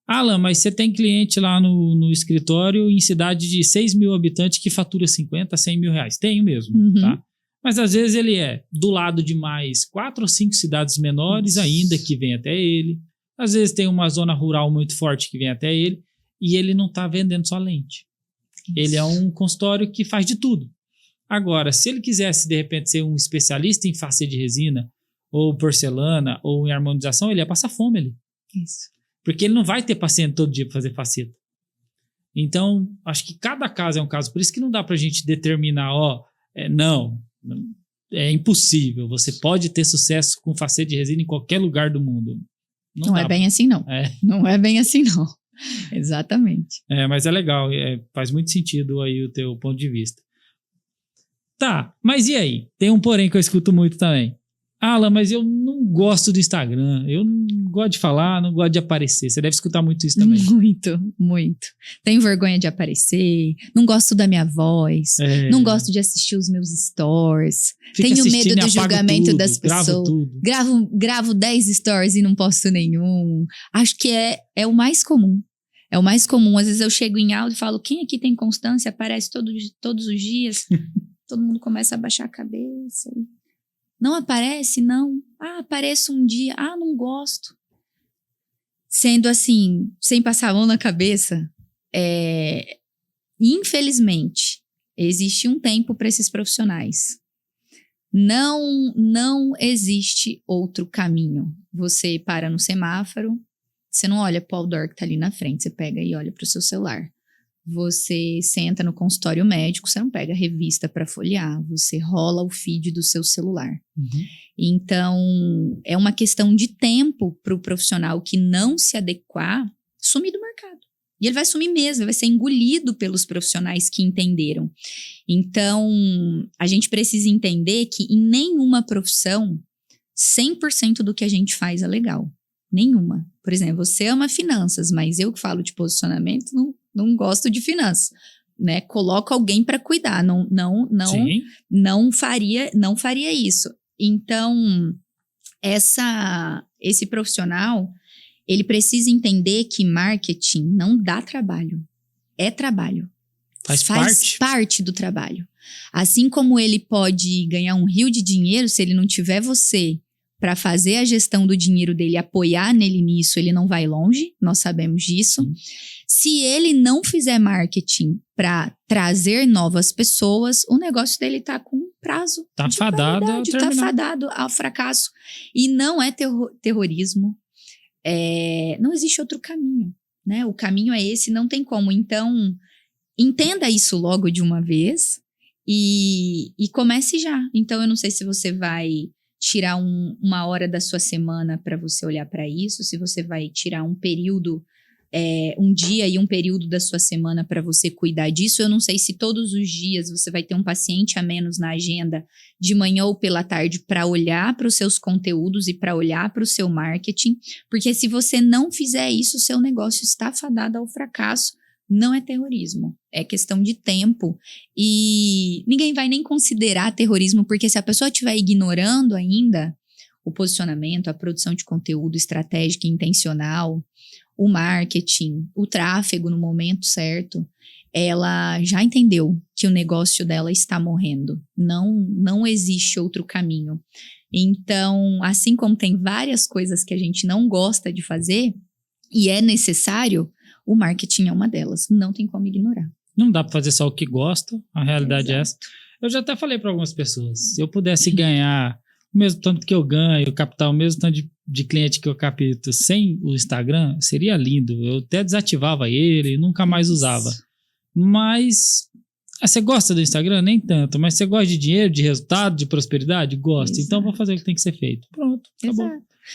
Alan, mas você tem cliente lá no escritório em cidade de 6 mil habitantes que fatura 50, 100 mil reais. Tenho mesmo, tá? Mas às vezes ele é do lado de mais 4 ou 5 cidades menores ainda que vem até ele. Às vezes tem uma zona rural muito forte que vem até ele e ele não está vendendo só lente. Ele é um consultório que faz de tudo. Agora, se ele quisesse de repente ser um especialista em face de resina ou porcelana ou em harmonização, ele ia passar fome ali. Isso. Porque ele não vai ter paciente todo dia para fazer faceta. Então, acho que cada caso é um caso. Por isso que não dá pra gente determinar, não, é impossível. Você pode ter sucesso com faceta de resina em qualquer lugar do mundo. Não é bem assim, não. Não é bem assim, não. Exatamente. Mas é legal. Faz muito sentido aí o teu ponto de vista. Tá, mas e aí? Tem um porém que eu escuto muito também. Alan, mas eu não gosto do Instagram. Eu não gosto de falar, não gosto de aparecer. Você deve escutar muito isso também. Muito, muito. Tenho vergonha de aparecer, não gosto da minha voz, não gosto de assistir os meus stories. Tenho medo do julgamento das pessoas. Gravo 10 stories e não posto nenhum. Acho que é o mais comum. É o mais comum. Às vezes eu chego em aula e falo, quem aqui tem constância? Aparece todos os dias. Todo mundo começa a baixar a cabeça. Não aparece? Não. Apareço um dia. Não gosto. Sendo assim, sem passar a mão na cabeça, infelizmente, existe um tempo para esses profissionais. Não existe outro caminho. Você para no semáforo, você não olha para o outdoor que está ali na frente, você pega e olha para o seu celular. Você senta no consultório médico, você não pega a revista para folhear, você rola o feed do seu celular. Uhum. Então, é uma questão de tempo para o profissional que não se adequar sumir do mercado. E ele vai sumir mesmo, ele vai ser engolido pelos profissionais que entenderam. Então, a gente precisa entender que em nenhuma profissão, 100% do que a gente faz é legal. Nenhuma. Por exemplo, você ama finanças, mas eu que falo de posicionamento, não gosto de finanças, né? Coloco alguém para cuidar, não faria isso. Então, esse profissional, ele precisa entender que marketing não dá trabalho, é trabalho. Faz parte do trabalho. Assim como ele pode ganhar um rio de dinheiro, se ele não tiver você para fazer a gestão do dinheiro dele, apoiar nele nisso, ele não vai longe, nós sabemos disso. Se ele não fizer marketing para trazer novas pessoas, o negócio dele tá com prazo. Tá fadado ao terminar. Tá fadado ao fracasso. E não é terrorismo. Não existe outro caminho, né? O caminho é esse, não tem como. Então, entenda isso logo de uma vez e comece já. Então, eu não sei se você vai tirar uma hora da sua semana para você olhar para isso, se você vai tirar um período, um dia e um período da sua semana para você cuidar disso. Eu não sei se todos os dias você vai ter um paciente a menos na agenda de manhã ou pela tarde para olhar para os seus conteúdos e para olhar para o seu marketing, porque se você não fizer isso, o seu negócio está fadado ao fracasso. Não é terrorismo, é questão de tempo e ninguém vai nem considerar terrorismo, porque se a pessoa estiver ignorando ainda o posicionamento, a produção de conteúdo estratégica e intencional, o marketing, o tráfego no momento certo, ela já entendeu que o negócio dela está morrendo, não existe outro caminho. Então, assim como tem várias coisas que a gente não gosta de fazer e é necessário, o marketing é uma delas, não tem como ignorar. Não dá para fazer só o que gosta, a realidade é essa. Eu já até falei para algumas pessoas, se eu pudesse ganhar o mesmo tanto que eu ganho, captar o mesmo tanto de cliente que eu capto sem o Instagram, seria lindo. Eu até desativava ele e nunca mais usava. Mas você gosta do Instagram? Nem tanto, mas você gosta de dinheiro, de resultado, de prosperidade? Gosta. Então vou fazer o que tem que ser feito. Pronto, acabou.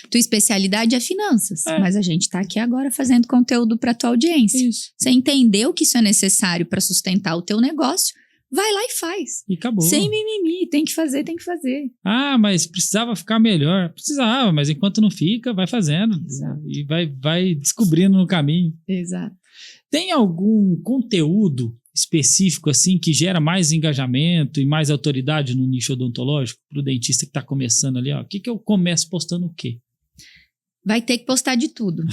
Tua especialidade é finanças, mas a gente tá aqui agora fazendo conteúdo para tua audiência. Isso. Você entendeu que isso é necessário para sustentar o teu negócio, vai lá e faz. E acabou. Sem mimimi, tem que fazer. Mas precisava ficar melhor. Precisava, mas enquanto não fica, vai fazendo. Exato. E vai descobrindo no caminho. Exato. Tem algum conteúdo específico assim que gera mais engajamento e mais autoridade no nicho odontológico para o dentista que está começando ali? O que eu começo postando o quê? Vai ter que postar de tudo,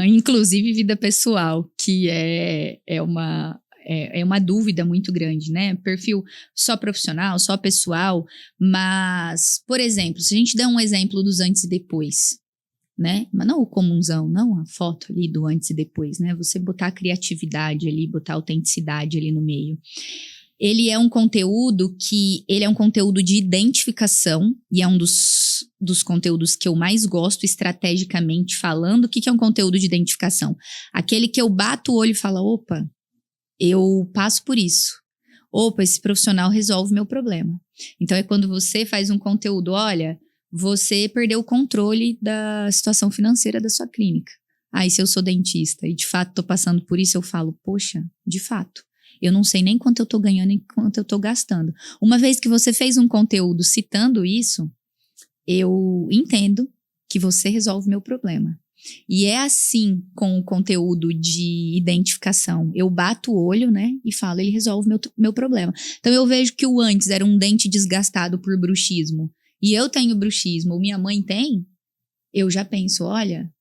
inclusive vida pessoal, que é uma dúvida muito grande, né? Perfil só profissional, só pessoal, mas, por exemplo, se a gente der um exemplo dos antes e depois, né? Mas não o comunzão, não a foto ali do antes e depois, né? Você botar a criatividade ali, botar a autenticidade ali no meio. Ele é um conteúdo de identificação e é um dos conteúdos que eu mais gosto estrategicamente falando. O que é um conteúdo de identificação? Aquele que eu bato o olho e falo, opa, eu passo por isso. Opa, esse profissional resolve meu problema. Então é quando você faz um conteúdo, olha, você perdeu o controle da situação financeira da sua clínica. E se eu sou dentista e de fato tô passando por isso, eu falo, poxa, de fato. Eu não sei nem quanto eu tô ganhando e quanto eu tô gastando. Uma vez que você fez um conteúdo citando isso, eu entendo que você resolve meu problema. E é assim com o conteúdo de identificação. Eu bato o olho, né, e falo, ele resolve meu problema. Então eu vejo que o antes era um dente desgastado por bruxismo. E eu tenho bruxismo, ou minha mãe tem, eu já penso, olha,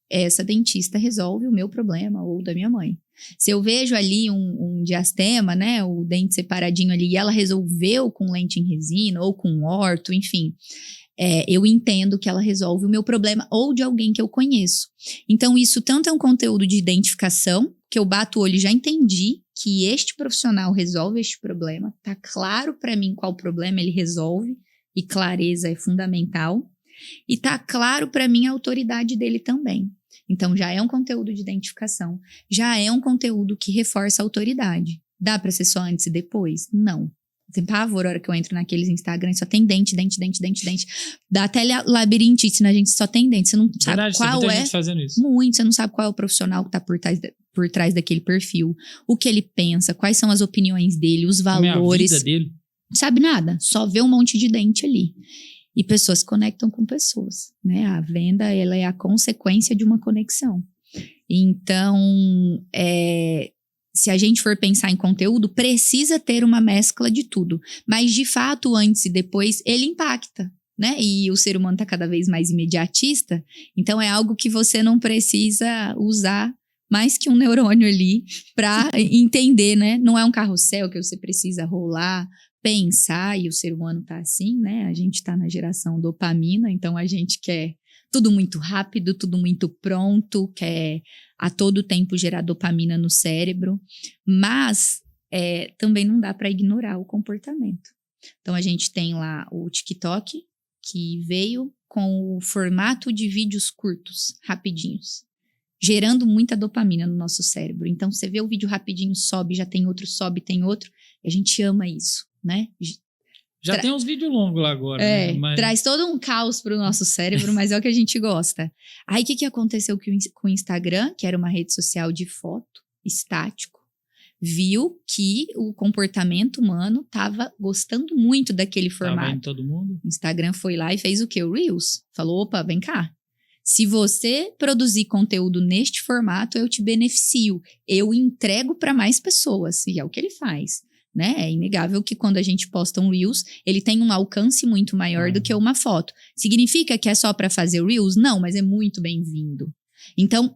essa dentista resolve o meu problema, ou da minha mãe. Se eu vejo ali um diastema, né, o dente separadinho ali, e ela resolveu com lente em resina, ou com orto, enfim, eu entendo que ela resolve o meu problema, ou de alguém que eu conheço. Então isso tanto é um conteúdo de identificação, que eu bato o olho e já entendi que este profissional resolve este problema, tá claro para mim qual problema ele resolve, e clareza é fundamental, e tá claro para mim a autoridade dele também. Então, já é um conteúdo de identificação. Já é um conteúdo que reforça a autoridade. Dá pra ser só antes e depois? Não. Tem pavor a hora que eu entro naqueles Instagram, só tem dente. Dá até labirintite, a gente só tem dente. Você não sabe Verdade, qual tem muita é. gente fazendo isso. Muito, você não sabe qual é o profissional que tá por trás daquele perfil. O que ele pensa, quais são as opiniões dele, os valores. A vida dele. Sabe nada, só vê um monte de dente ali. E pessoas se conectam com pessoas, né? A venda, ela é a consequência de uma conexão. Então, se a gente for pensar em conteúdo, precisa ter uma mescla de tudo. Mas, de fato, antes e depois, ele impacta, né? E o ser humano está cada vez mais imediatista. Então, é algo que você não precisa usar mais que um neurônio ali para entender, né? Não é um carrossel que você precisa rolar, pensar, e o ser humano tá assim, né? A gente tá na geração dopamina, então a gente quer tudo muito rápido, tudo muito pronto, quer a todo tempo gerar dopamina no cérebro, mas também não dá para ignorar o comportamento. Então a gente tem lá o TikTok, que veio com o formato de vídeos curtos, rapidinhos, gerando muita dopamina no nosso cérebro. Então você vê o vídeo rapidinho, sobe, já tem outro, sobe, tem outro, e a gente ama isso, né? Já tem uns vídeos longos lá agora, né? Mas... traz todo um caos pro nosso cérebro, mas é o que a gente gosta. Aí, o que aconteceu com o Instagram, que era uma rede social de foto, estático, viu que o comportamento humano tava gostando muito daquele formato. Tava indo todo mundo. O Instagram foi lá e fez o quê? O Reels. Falou, opa, vem cá. Se você produzir conteúdo neste formato, eu te beneficio. Eu entrego para mais pessoas. E é o que ele faz. Né? É inegável que quando a gente posta um Reels, ele tem um alcance muito maior do que uma foto. Significa que é só para fazer Reels? Não, mas é muito bem-vindo. Então,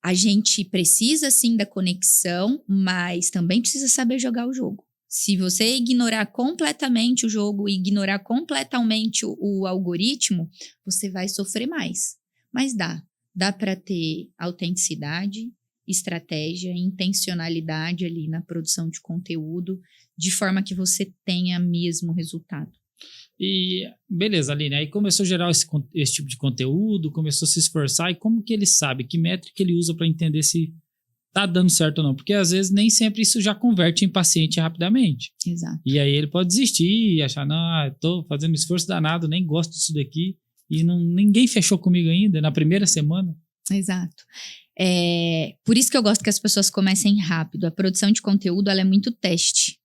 a gente precisa sim da conexão, mas também precisa saber jogar o jogo. Se você ignorar completamente o jogo, ignorar completamente o algoritmo, você vai sofrer mais. Mas dá para ter autenticidade, estratégia, intencionalidade ali na produção de conteúdo, de forma que você tenha mesmo resultado. E beleza, Aline, aí começou a gerar esse tipo de conteúdo, começou a se esforçar, e como que ele sabe, que métrica ele usa para entender se tá dando certo ou não? Porque às vezes nem sempre isso já converte em paciente rapidamente. Exato. E aí ele pode desistir e achar, não, eu tô fazendo esforço danado, nem gosto disso daqui, e ninguém fechou comigo ainda na primeira semana. Exato. Por isso que eu gosto que as pessoas comecem rápido. A produção de conteúdo, ela é muito teste.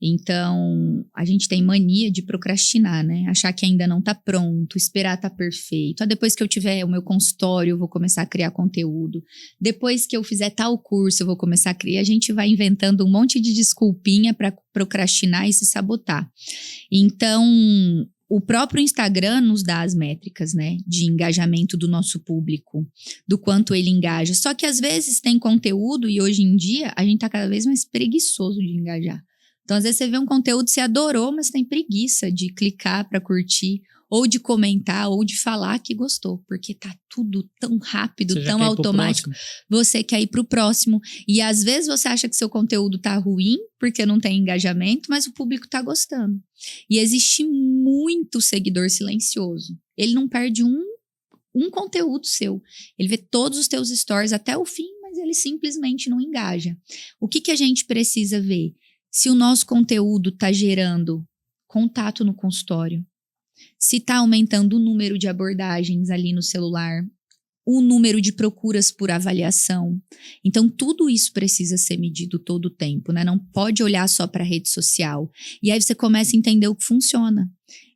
Então, a gente tem mania de procrastinar, né? Achar que ainda não tá pronto, esperar tá perfeito. Depois que eu tiver o meu consultório, eu vou começar a criar conteúdo. Depois que eu fizer tal curso, eu vou começar a criar. A gente vai inventando um monte de desculpinha para procrastinar e se sabotar. Então, o próprio Instagram nos dá as métricas, né, de engajamento do nosso público, do quanto ele engaja. Só que às vezes tem conteúdo e hoje em dia a gente tá cada vez mais preguiçoso de engajar. Então às vezes você vê um conteúdo, você adorou, mas tem preguiça de clicar para curtir ou de comentar, ou de falar que gostou, porque tá tudo tão rápido, Você já tão quer ir pro automático. próximo? Você quer ir pro próximo. E às vezes você acha que seu conteúdo tá ruim, porque não tem engajamento, mas o público tá gostando. E existe muito seguidor silencioso. Ele não perde um conteúdo seu. Ele vê todos os teus stories até o fim, mas ele simplesmente não engaja. O que a gente precisa ver? Se o nosso conteúdo tá gerando contato no consultório, se tá aumentando o número de abordagens ali no celular, o número de procuras por avaliação. Então, tudo isso precisa ser medido todo o tempo, né? Não pode olhar só para a rede social. E aí você começa a entender o que funciona.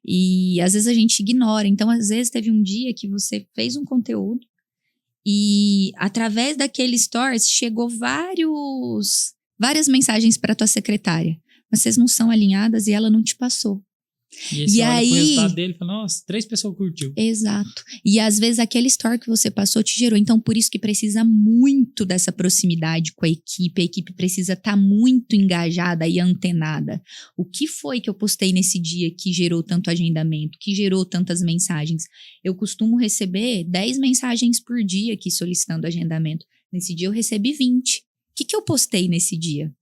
E às vezes a gente ignora. Então, às vezes teve um dia que você fez um conteúdo e através daquele stories chegou várias mensagens para tua secretária. Mas vocês não são alinhadas e ela não te passou. E esse olha pro resultado dele e fala, nossa, 3 pessoas curtiu. Exato. E às vezes aquele story que você passou te gerou. Então, por isso que precisa muito dessa proximidade com a equipe precisa estar muito engajada e antenada. O que foi que eu postei nesse dia que gerou tanto agendamento, que gerou tantas mensagens? Eu costumo receber 10 mensagens por dia aqui solicitando agendamento. Nesse dia eu recebi 20. O que eu postei nesse dia?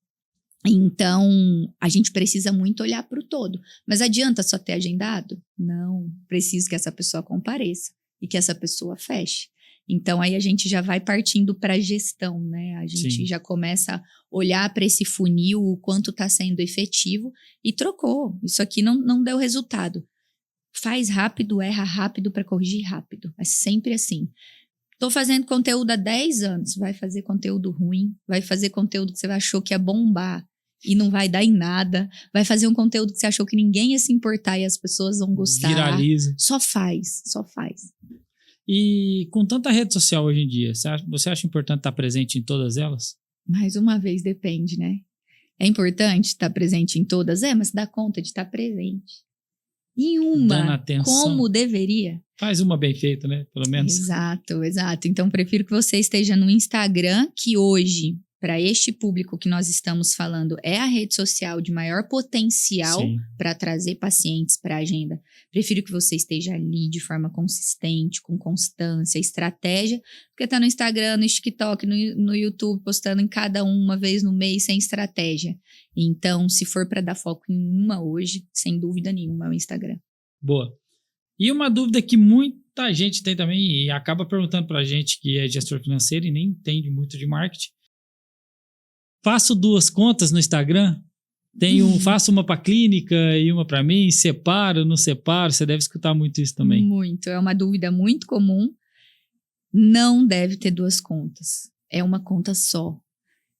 Então, a gente precisa muito olhar para o todo. Mas adianta só ter agendado? Não. Preciso que essa pessoa compareça e que essa pessoa feche. Então, aí a gente já vai partindo para a gestão, né? A gente já começa a olhar para esse funil, o quanto está sendo efetivo e trocou. Isso aqui não deu resultado. Faz rápido, erra rápido para corrigir rápido. É sempre assim. Tô fazendo conteúdo há 10 anos. Vai fazer conteúdo ruim, vai fazer conteúdo que você achou que ia bombar e não vai dar em nada. Vai fazer um conteúdo que você achou que ninguém ia se importar e as pessoas vão gostar. Viraliza. Só faz. E com tanta rede social hoje em dia, você acha importante estar presente em todas elas? Mais uma vez, depende, né? É importante estar presente em todas? Mas dá conta de estar presente. Em uma, como deveria. Faz uma bem feita, né? Pelo menos. Exato. Então, prefiro que você esteja no Instagram, que hoje, para este público que nós estamos falando, é a rede social de maior potencial para trazer pacientes para a agenda. Prefiro que você esteja ali de forma consistente, com constância, estratégia, porque tá no Instagram, no TikTok, no YouTube, postando em cada uma vez no mês sem estratégia. Então, se for para dar foco em uma hoje, sem dúvida nenhuma, é o Instagram. Boa. E uma dúvida que muita gente tem também e acaba perguntando pra gente que é gestor financeiro e nem entende muito de marketing. Faço 2 contas no Instagram? Faço uma para clínica e uma para mim? Separo, não separo? Você deve escutar muito isso também. Muito. É uma dúvida muito comum. Não deve ter 2 contas. É uma conta só.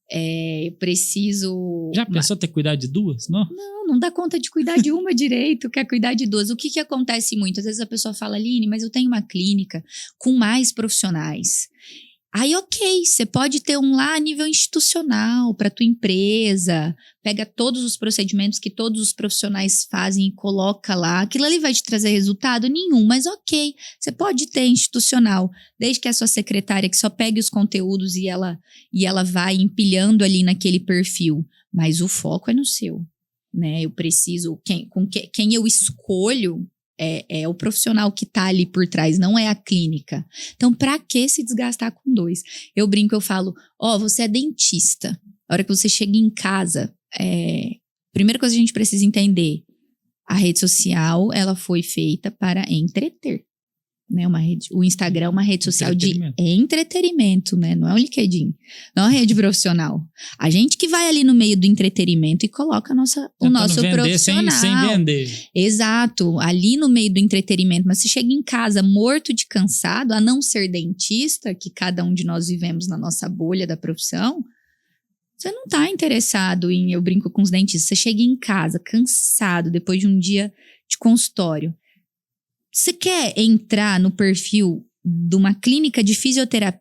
Eu preciso... Já pensou ter que cuidar de 2? Não dá conta de cuidar de uma direito, quer cuidar de 2. O que acontece muito? Às vezes a pessoa fala, Aline, mas eu tenho uma clínica com mais profissionais. Aí, ok, você pode ter um lá a nível institucional, para tua empresa, pega todos os procedimentos que todos os profissionais fazem e coloca lá. Aquilo ali vai te trazer resultado nenhum, mas ok, você pode ter institucional, desde que a sua secretária que só pegue os conteúdos e ela vai empilhando ali naquele perfil. Mas o foco é no seu, né? Eu preciso, quem eu escolho é o profissional que tá ali por trás, não é a clínica. Então, pra que se desgastar com 2? Eu brinco, eu falo, você é dentista. A hora que você chega em casa, primeira coisa que a gente precisa entender, a rede social, ela foi feita para entreter. Né? O Instagram é uma rede social de entretenimento, né? Não é um LinkedIn, não é uma rede profissional. A gente que vai ali no meio do entretenimento e coloca o nosso profissional. Sem vender. Exato, ali no meio do entretenimento. Mas se chega em casa morto de cansado, a não ser dentista, que cada um de nós vivemos na nossa bolha da profissão, você não tá interessado em, eu brinco com os dentistas, você chega em casa cansado depois de um dia de consultório. Você quer entrar no perfil de uma clínica de fisioterapia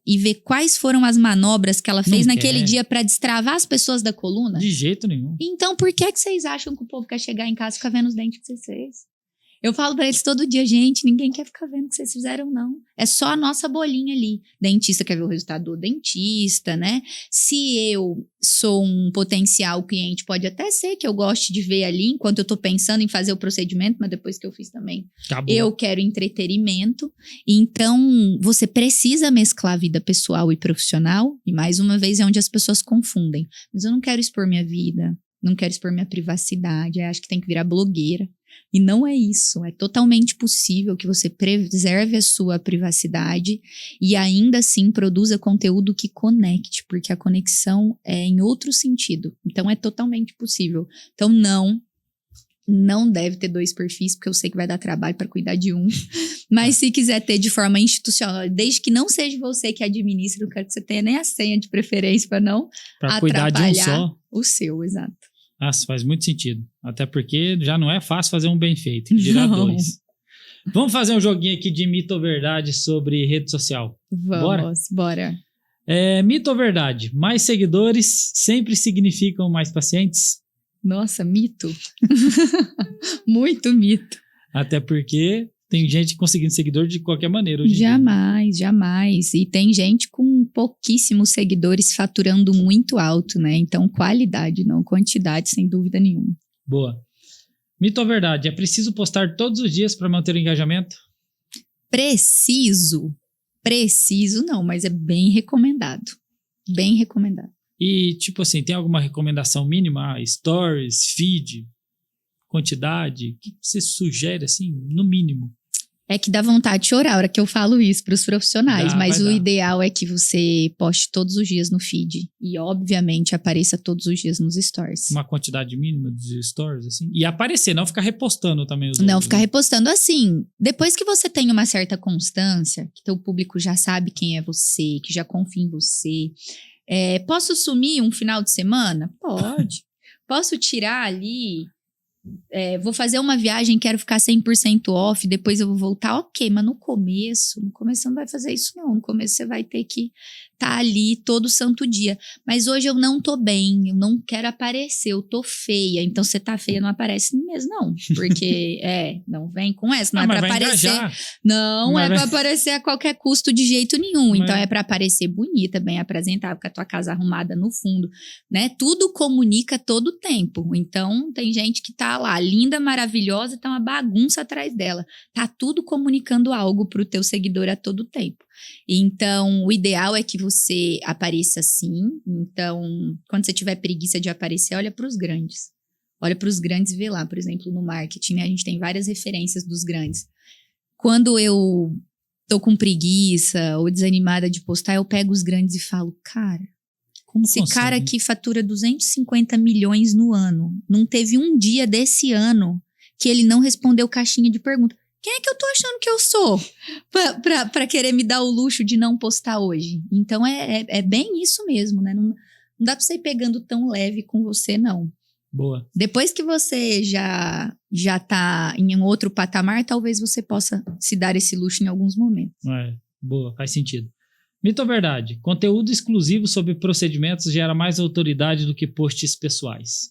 e ver quais foram as manobras que ela fez naquele dia para destravar as pessoas da coluna? De jeito nenhum. Então, por que vocês acham que o povo quer chegar em casa e ficar vendo os dentes que vocês fez? Eu falo pra eles todo dia, gente, ninguém quer ficar vendo o que vocês fizeram, não. É só a nossa bolinha ali. Dentista quer ver o resultado do dentista, né? Se eu sou um potencial cliente, pode até ser que eu goste de ver ali, enquanto eu tô pensando em fazer o procedimento, mas depois que eu fiz também, Acabou. eu quero entretenimento. Então, você precisa mesclar a vida pessoal e profissional, e mais uma vez é onde as pessoas confundem. Mas eu não quero expor minha vida, não quero expor minha privacidade, eu acho que tem que virar blogueira. E não é isso, é totalmente possível que você preserve a sua privacidade e ainda assim produza conteúdo que conecte, porque a conexão é em outro sentido. Então é totalmente possível. Então não deve ter 2 perfis, porque eu sei que vai dar trabalho para cuidar de um. Mas se quiser ter de forma institucional, desde que não seja você que administra, eu quero que você tenha nem a senha de preferência para não Pra cuidar de um só. o seu, exato. Nossa, faz muito sentido. Até porque já não é fácil fazer um bem feito, que dirá Não. 2. Vamos fazer um joguinho aqui de mito ou verdade sobre rede social. Bora. Mito ou verdade? Mais seguidores sempre significam mais pacientes? Nossa, mito. Muito mito. Até porque tem gente conseguindo seguidor de qualquer maneira hoje em dia. Jamais. E tem gente com pouquíssimos seguidores faturando muito alto, né? Então, qualidade, não quantidade, sem dúvida nenhuma. Boa. Mito ou verdade? É preciso postar todos os dias para manter o engajamento? Preciso não, mas é bem recomendado. Bem recomendado. E, tipo assim, tem alguma recomendação mínima? Stories, feed, quantidade? O que você sugere, assim, no mínimo? É que dá vontade de chorar a hora que eu falo isso para os profissionais, mas o ideal é que você poste todos os dias no feed e, obviamente, apareça todos os dias nos stories. Uma quantidade mínima de stories, assim? E aparecer, não ficar repostando também os Não outros, ficar né? repostando assim. Depois que você tem uma certa constância, que teu público já sabe quem é você, que já confia em você. Posso sumir um final de semana? Pode. Posso tirar ali... vou fazer uma viagem, quero ficar 100% off, depois eu vou voltar, ok, mas no começo você não vai fazer isso não, no começo você vai ter que estar ali todo santo dia, mas hoje eu não tô bem, eu não quero aparecer, eu tô feia, então você tá feia, não aparece mesmo não, porque não vem com essa, não é pra aparecer, engajar. não é pra aparecer a qualquer custo de jeito nenhum, então é pra aparecer bonita, bem apresentável, com a tua casa arrumada no fundo, né, tudo comunica todo o tempo, então tem gente que tá lá, linda, maravilhosa, tá uma bagunça atrás dela. Tá tudo comunicando algo pro teu seguidor a todo tempo. Então, o ideal é que você apareça sim. Então, quando você tiver preguiça de aparecer, olha pros grandes. Olha pros grandes e vê lá, por exemplo, no marketing, né? A gente tem várias referências dos grandes. Quando eu tô com preguiça ou desanimada de postar, eu pego os grandes e falo, cara, Como esse consegue? cara aqui fatura 250 milhões no ano. Não teve um dia desse ano que ele não respondeu caixinha de pergunta. Quem é que eu tô achando que eu sou pra querer me dar o luxo de não postar hoje? Então é bem isso mesmo, né? Não dá pra você ir pegando tão leve com você, não. Boa. Depois que você já tá em um outro patamar, talvez você possa se dar esse luxo em alguns momentos. Boa, faz sentido. Mito ou verdade? Conteúdo exclusivo sobre procedimentos gera mais autoridade do que posts pessoais.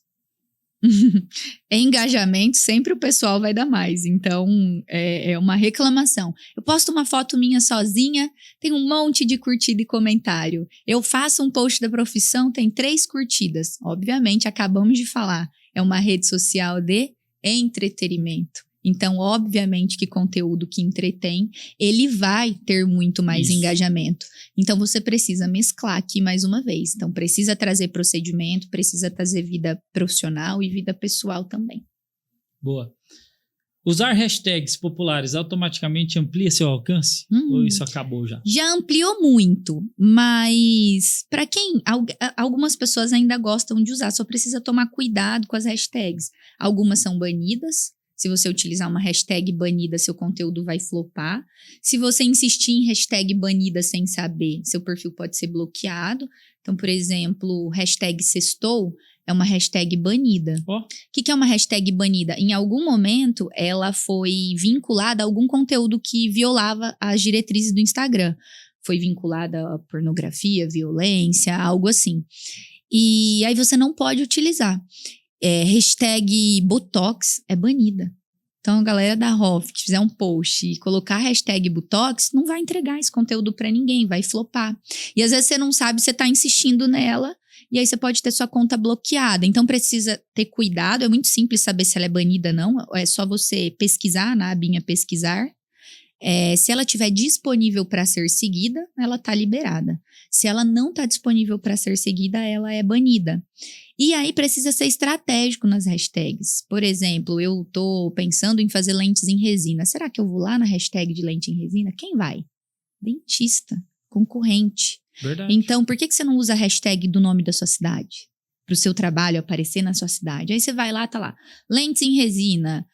Em engajamento, sempre o pessoal vai dar mais. Então, é uma reclamação. Eu posto uma foto minha sozinha, tem um monte de curtida e comentário. Eu faço um post da profissão, tem 3 curtidas. Obviamente, acabamos de falar, é uma rede social de entretenimento. Então, obviamente que conteúdo que entretém, ele vai ter muito mais engajamento. Então, você precisa mesclar aqui mais uma vez. Então, precisa trazer procedimento, precisa trazer vida profissional e vida pessoal também. Boa. Usar hashtags populares automaticamente amplia seu alcance? Ou isso acabou já? Já ampliou muito, mas para quem... Algumas pessoas ainda gostam de usar, só precisa tomar cuidado com as hashtags. Algumas são banidas. Se você utilizar uma hashtag banida, seu conteúdo vai flopar. Se você insistir em hashtag banida sem saber, seu perfil pode ser bloqueado. Então, por exemplo, hashtag sextou é uma hashtag banida. O que é uma hashtag banida? Em algum momento, ela foi vinculada a algum conteúdo que violava as diretrizes do Instagram. Foi vinculada a pornografia, violência, algo assim. E aí você não pode utilizar. Hashtag Botox é banida. Então, a galera da Hoff que fizer um post e colocar a hashtag Botox, não vai entregar esse conteúdo pra ninguém, vai flopar. E às vezes você não sabe, você tá insistindo nela, e aí você pode ter sua conta bloqueada. Então, precisa ter cuidado. É muito simples saber se ela é banida ou não. É só você pesquisar na abinha pesquisar. Se ela estiver disponível para ser seguida, ela tá liberada. Se ela não tá disponível para ser seguida, ela é banida. E aí precisa ser estratégico nas hashtags. Por exemplo, eu tô pensando em fazer lentes em resina. Será que eu vou lá na hashtag de lente em resina? Quem vai? Dentista, concorrente. Verdade. Então, por que você não usa a hashtag do nome da sua cidade? Para o seu trabalho aparecer na sua cidade. Aí você vai lá, tá lá. Lentes em resina,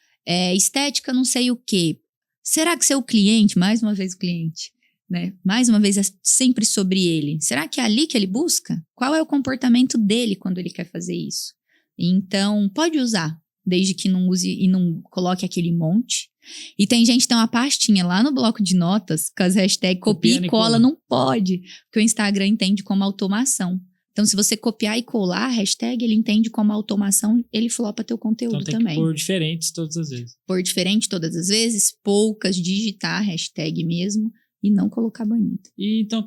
estética não sei o quê. Será que seu cliente, mais uma vez o cliente, né? Mais uma vez é sempre sobre ele. Será que é ali que ele busca? Qual é o comportamento dele quando ele quer fazer isso? Então, pode usar, desde que não use e não coloque aquele monte. E tem gente que tem uma pastinha lá no bloco de notas com as hashtags copia e cola, não pode, porque o Instagram entende como automação. Então, se você copiar e colar a hashtag, ele entende como automação, ele flopa teu conteúdo então, tem também. Que pôr diferentes todas as vezes. Pôr diferente todas as vezes, poucas, digitar a hashtag mesmo e não colocar banido. E então,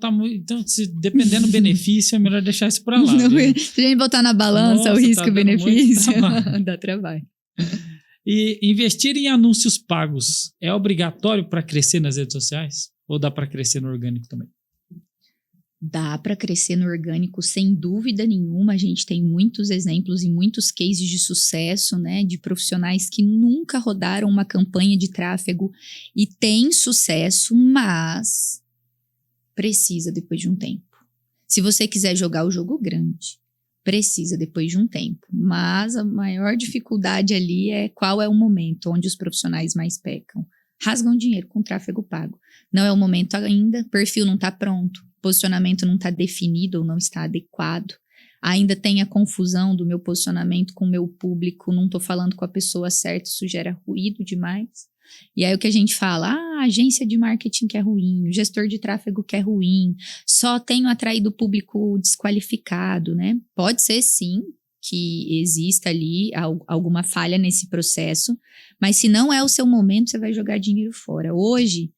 se dependendo do benefício, é melhor deixar isso pra lá. Não, se a gente botar na balança o risco e o benefício, dá trabalho. E investir em anúncios pagos é obrigatório para crescer nas redes sociais? Ou dá para crescer no orgânico também? Dá para crescer no orgânico, sem dúvida nenhuma. A gente tem muitos exemplos e muitos cases de sucesso, né? De profissionais que nunca rodaram uma campanha de tráfego e têm sucesso, mas precisa depois de um tempo. Se você quiser jogar o jogo grande, precisa depois de um tempo. Mas a maior dificuldade ali é qual é o momento onde os profissionais mais pecam. Rasgam dinheiro com tráfego pago. Não é o momento ainda, perfil não está pronto. Posicionamento não está definido ou não está adequado. Ainda tem a confusão do meu posicionamento com o meu público, não estou falando com a pessoa certa, isso gera ruído demais. E aí o que a gente fala, a agência de marketing que é ruim, o gestor de tráfego que é ruim, só tenho atraído público desqualificado, né? Pode ser sim que exista ali alguma falha nesse processo, mas se não é o seu momento, você vai jogar dinheiro fora. Hoje,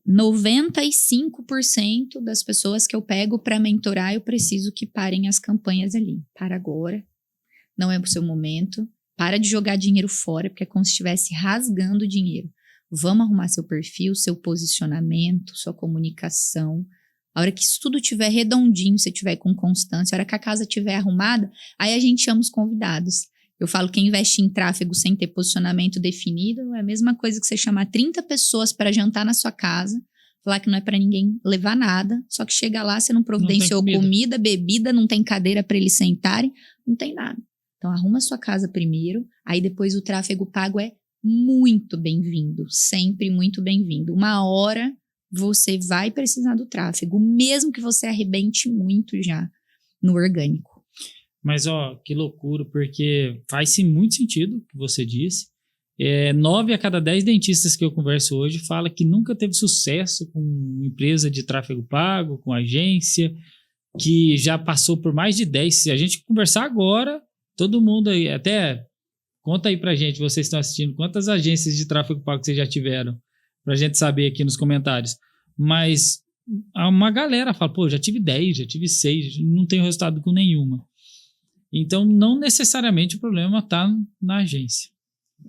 95% das pessoas que eu pego para mentorar, eu preciso que parem as campanhas ali. Para agora, não é o seu momento. Para de jogar dinheiro fora, porque é como se estivesse rasgando dinheiro. Vamos arrumar seu perfil, seu posicionamento, sua comunicação. A hora que isso tudo estiver redondinho, você estiver com constância, a hora que a casa estiver arrumada, aí a gente chama os convidados. Eu falo que quem investe em tráfego sem ter posicionamento definido é a mesma coisa que você chamar 30 pessoas para jantar na sua casa, falar que não é para ninguém levar nada, só que chega lá, você não providenciou comida, bebida, não tem cadeira para eles sentarem, não tem nada. Então arruma a sua casa primeiro, aí depois o tráfego pago é muito bem-vindo, sempre muito bem-vindo. Uma hora você vai precisar do tráfego, mesmo que você arrebente muito já no orgânico. Mas, que loucura, porque faz-se muito sentido o que você disse. 9 a cada 10 dentistas que eu converso hoje fala que nunca teve sucesso com empresa de tráfego pago, com agência, que já passou por mais de 10. Se a gente conversar agora, todo mundo aí, até conta aí pra gente, vocês estão assistindo, quantas agências de tráfego pago vocês já tiveram, pra gente saber aqui nos comentários. Mas uma galera fala, já tive 10, já tive 6, não tenho resultado com nenhuma. Então, não necessariamente o problema está na agência.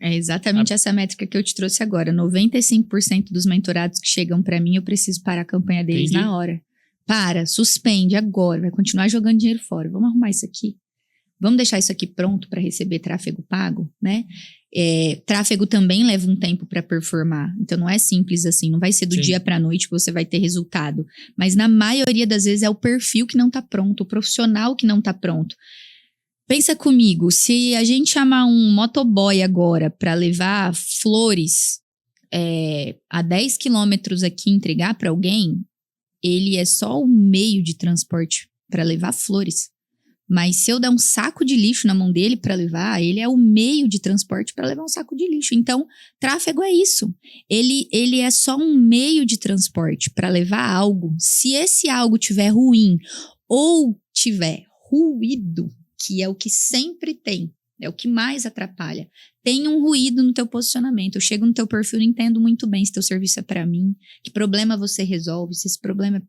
É exatamente essa métrica que eu te trouxe agora. 95% dos mentorados que chegam para mim, eu preciso parar a campanha deles na hora. Para, suspende agora, vai continuar jogando dinheiro fora. Vamos arrumar isso aqui. Vamos deixar isso aqui pronto para receber tráfego pago, né? Tráfego também leva um tempo para performar. Então, não é simples assim. Não vai ser do dia para a noite que você vai ter resultado. Mas, na maioria das vezes, é o perfil que não está pronto, o profissional que não está pronto. Pensa comigo, se a gente chamar um motoboy agora para levar flores a 10 quilômetros aqui e entregar para alguém, ele é só o meio de transporte para levar flores. Mas se eu der um saco de lixo na mão dele para levar, ele é o meio de transporte para levar um saco de lixo. Então, tráfego é isso. Ele é só um meio de transporte para levar algo. Se esse algo tiver ruim ou tiver ruído, que é o que sempre tem É o que mais atrapalha. Tem um ruído no teu posicionamento. Eu chego no teu perfil e entendo muito bem se teu serviço é para mim, que problema você resolve, se esse problema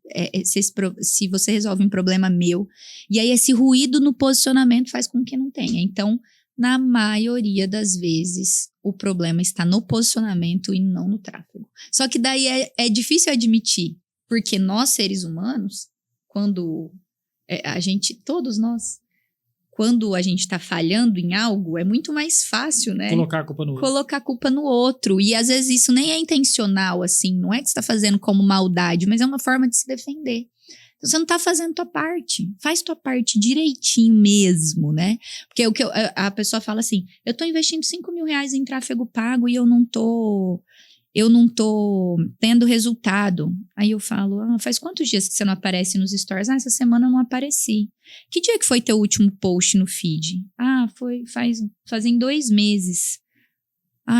se você resolve um problema meu. E aí esse ruído no posicionamento faz com que não tenha. Então, na maioria das vezes, o problema está no posicionamento e não no tráfego. Só que daí é difícil admitir, porque nós, seres humanos, quando todos nós, quando a gente está falhando em algo, é muito mais fácil, né? Colocar a culpa no outro. Colocar a culpa no outro. E às vezes isso nem é intencional, assim. Não é que você está fazendo como maldade, mas é uma forma de se defender. Então você não está fazendo tua parte. Faz tua parte direitinho mesmo, né? Porque a pessoa fala assim, eu estou investindo 5 mil reais em tráfego pago e eu não tô tendo resultado. Aí eu falo, faz quantos dias que você não aparece nos stories? Essa semana eu não apareci. Que dia que foi teu último post no feed? Fazem 2 meses.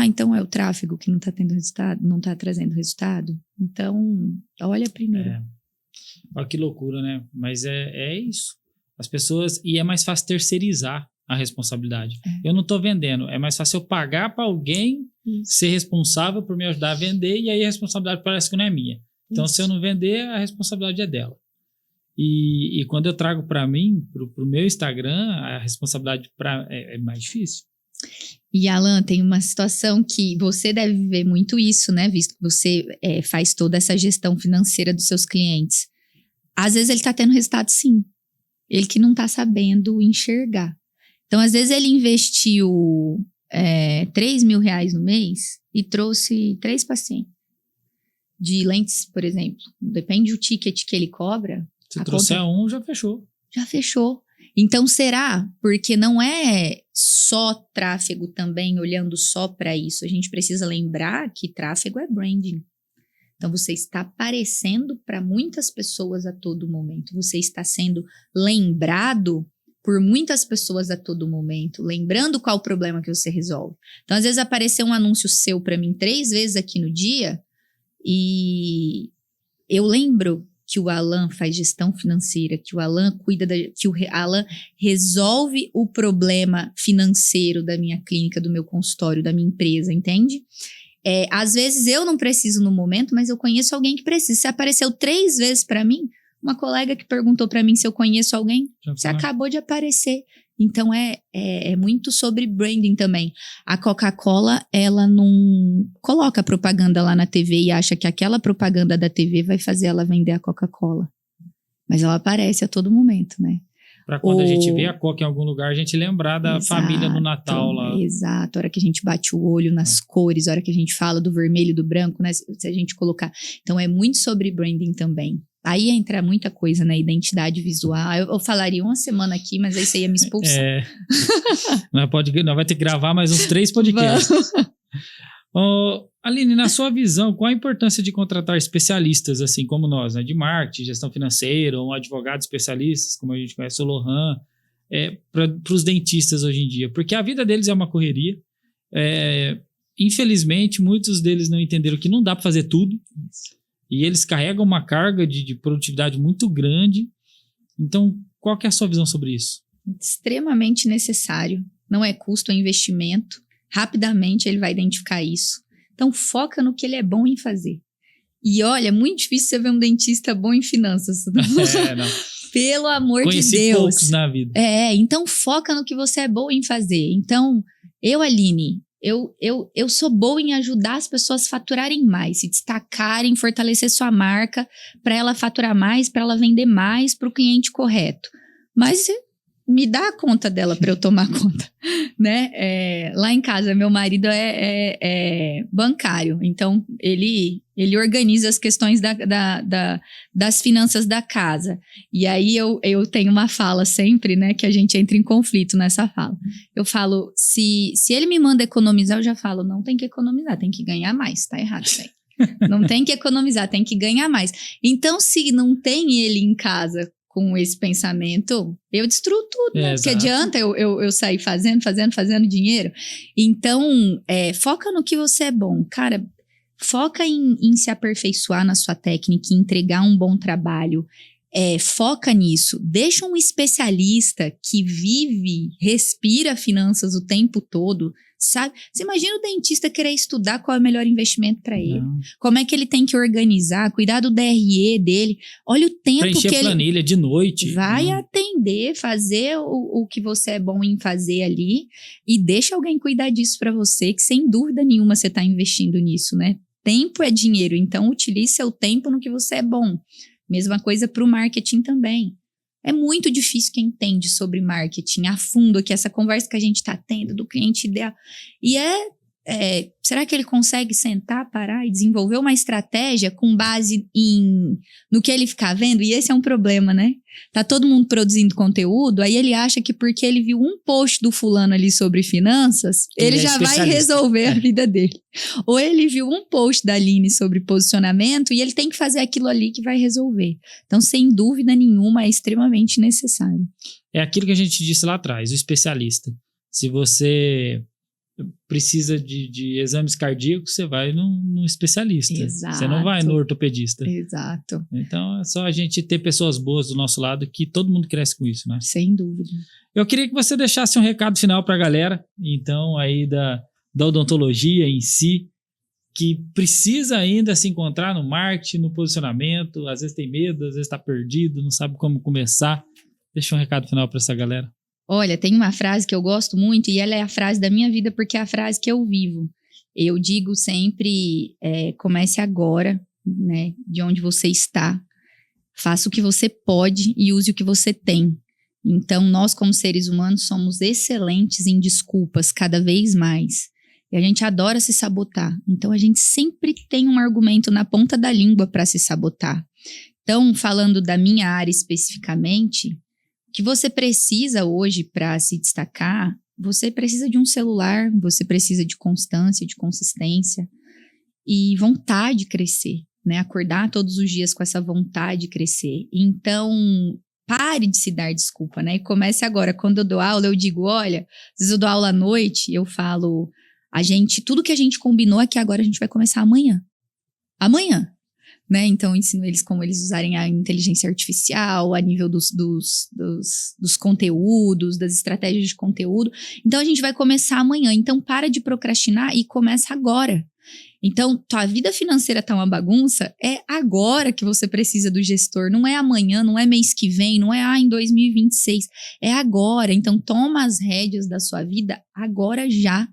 Então é o tráfego que não tá tendo resultado, não tá trazendo resultado? Então, olha primeiro. Olha que loucura, né? Mas é isso. As pessoas... E é mais fácil terceirizar a responsabilidade. Eu não tô vendendo. É mais fácil eu pagar para alguém ser responsável por me ajudar a vender, e aí a responsabilidade parece que não é minha. Então, se eu não vender, a responsabilidade é dela. E quando eu trago para mim, pro meu Instagram, a responsabilidade é mais difícil. E, Alan, tem uma situação que você deve ver muito isso, né? Visto que você faz toda essa gestão financeira dos seus clientes. Às vezes ele tá tendo resultado, sim. Ele que não tá sabendo enxergar. Então, às vezes ele investiu 3 mil reais no mês e trouxe 3 pacientes. De lentes, por exemplo. Depende do ticket que ele cobra. Se trouxer um, já fechou. Já fechou. Então, será? Porque não é só tráfego também, olhando só para isso. A gente precisa lembrar que tráfego é branding. Então, você está aparecendo para muitas pessoas a todo momento. Você está sendo lembrado por muitas pessoas a todo momento, lembrando qual o problema que você resolve. Então, às vezes apareceu um anúncio seu para mim 3 vezes aqui no dia e eu lembro que o Alan faz gestão financeira, que o Alan que o Alan resolve o problema financeiro da minha clínica, do meu consultório, da minha empresa, entende? Às vezes eu não preciso no momento, mas eu conheço alguém que precisa. Se apareceu 3 vezes para mim, uma colega que perguntou para mim se eu conheço alguém, você acabou de aparecer. Então, é muito sobre branding também. A Coca-Cola, ela não coloca propaganda lá na TV e acha que aquela propaganda da TV vai fazer ela vender a Coca-Cola. Mas ela aparece a todo momento, né? Para quando a gente vê a Coca em algum lugar, a gente lembrar da família no Natal lá. Exato, a hora que a gente bate o olho nas cores, a hora que a gente fala do vermelho e do branco, né? Se a gente colocar. Então, é muito sobre branding também. Aí entra muita coisa na identidade visual. Eu falaria uma semana aqui, mas aí você ia me expulsar. Nós vai ter que gravar mais uns 3 podcasts. Aline, na sua visão, qual a importância de contratar especialistas, assim como nós, né, de marketing, gestão financeira, ou advogados especialistas, como a gente conhece o Lohan, para os dentistas hoje em dia? Porque a vida deles é uma correria. Infelizmente, muitos deles não entenderam que não dá para fazer tudo. E eles carregam uma carga de produtividade muito grande. Então, qual que é a sua visão sobre isso? Extremamente necessário. Não é custo, é investimento. Rapidamente ele vai identificar isso. Então, foca no que ele é bom em fazer. E olha, é muito difícil você ver um dentista bom em finanças. Não. Pelo amor Conheci de Deus. poucos na vida. Então foca no que você é bom em fazer. Então, Aline, eu sou boa em ajudar as pessoas a faturarem mais, se destacarem, fortalecer sua marca para ela faturar mais, para ela vender mais para o cliente correto. Mas me dá a conta dela para eu tomar conta, né? Lá em casa, meu marido é bancário, então ele organiza as questões das finanças da casa. E aí eu tenho uma fala sempre, né, que a gente entra em conflito nessa fala. Eu falo, se ele me manda economizar, eu já falo, não tem que economizar, tem que ganhar mais, tá errado isso aí. Não tem que economizar, tem que ganhar mais. Então, se não tem ele em casa com esse pensamento, eu destruo tudo, né? Porque adianta eu sair fazendo dinheiro. Então, foca no que você é bom. Cara, foca em se aperfeiçoar na sua técnica, em entregar um bom trabalho. foca nisso. Deixa um especialista que vive, respira finanças o tempo todo, sabe? Você imagina o dentista querer estudar qual é o melhor investimento para ele. Não. Como é que ele tem que organizar, cuidar do DRE dele. Olha o tempo Preencher que ele planilha de noite. vai atender, fazer o que você é bom em fazer ali e deixa alguém cuidar disso para você, que sem dúvida nenhuma você está investindo nisso, né? Tempo é dinheiro, então utilize seu tempo no que você é bom. Mesma coisa para o marketing também. É muito difícil quem entende sobre marketing a fundo, que essa conversa que a gente está tendo do cliente ideal. E será que ele consegue sentar, parar e desenvolver uma estratégia com base no que ele ficar vendo? E esse é um problema, né? Tá todo mundo produzindo conteúdo, aí ele acha que porque ele viu um post do fulano ali sobre finanças, ele já vai resolver a vida dele. Ou ele viu um post da Aline sobre posicionamento e ele tem que fazer aquilo ali que vai resolver. Então, sem dúvida nenhuma, é extremamente necessário. É aquilo que a gente disse lá atrás, o especialista. Se você precisa de exames cardíacos, você vai num especialista. Exato. Você não vai no ortopedista. Exato. Então, é só a gente ter pessoas boas do nosso lado, que todo mundo cresce com isso, né? Sem dúvida. Eu queria que você deixasse um recado final para a galera, então, aí da odontologia em si, que precisa ainda se encontrar no marketing, no posicionamento, às vezes tem medo, às vezes está perdido, não sabe como começar. Deixa um recado final para essa galera. Olha, tem uma frase que eu gosto muito e ela é a frase da minha vida porque é a frase que eu vivo. Eu digo sempre, comece agora, né, de onde você está. Faça o que você pode e use o que você tem. Então, nós como seres humanos somos excelentes em desculpas cada vez mais. E a gente adora se sabotar. Então, a gente sempre tem um argumento na ponta da língua para se sabotar. Então, falando da minha área especificamente, que você precisa hoje para se destacar, você precisa de um celular, você precisa de constância, de consistência e vontade de crescer, né? Acordar todos os dias com essa vontade de crescer. Então, pare de se dar desculpa, né? E comece agora. Quando eu dou aula, eu digo, olha, às vezes eu dou aula à noite, eu falo, tudo que a gente combinou é que agora a gente vai começar amanhã. Amanhã. Né? Então, eu ensino eles como eles usarem a inteligência artificial, a nível dos conteúdos, das estratégias de conteúdo. Então, a gente vai começar amanhã. Então, para de procrastinar e começa agora. Então, tua vida financeira tá uma bagunça, é agora que você precisa do gestor. Não é amanhã, não é mês que vem, não é em 2026. É agora. Então, toma as rédeas da sua vida agora já.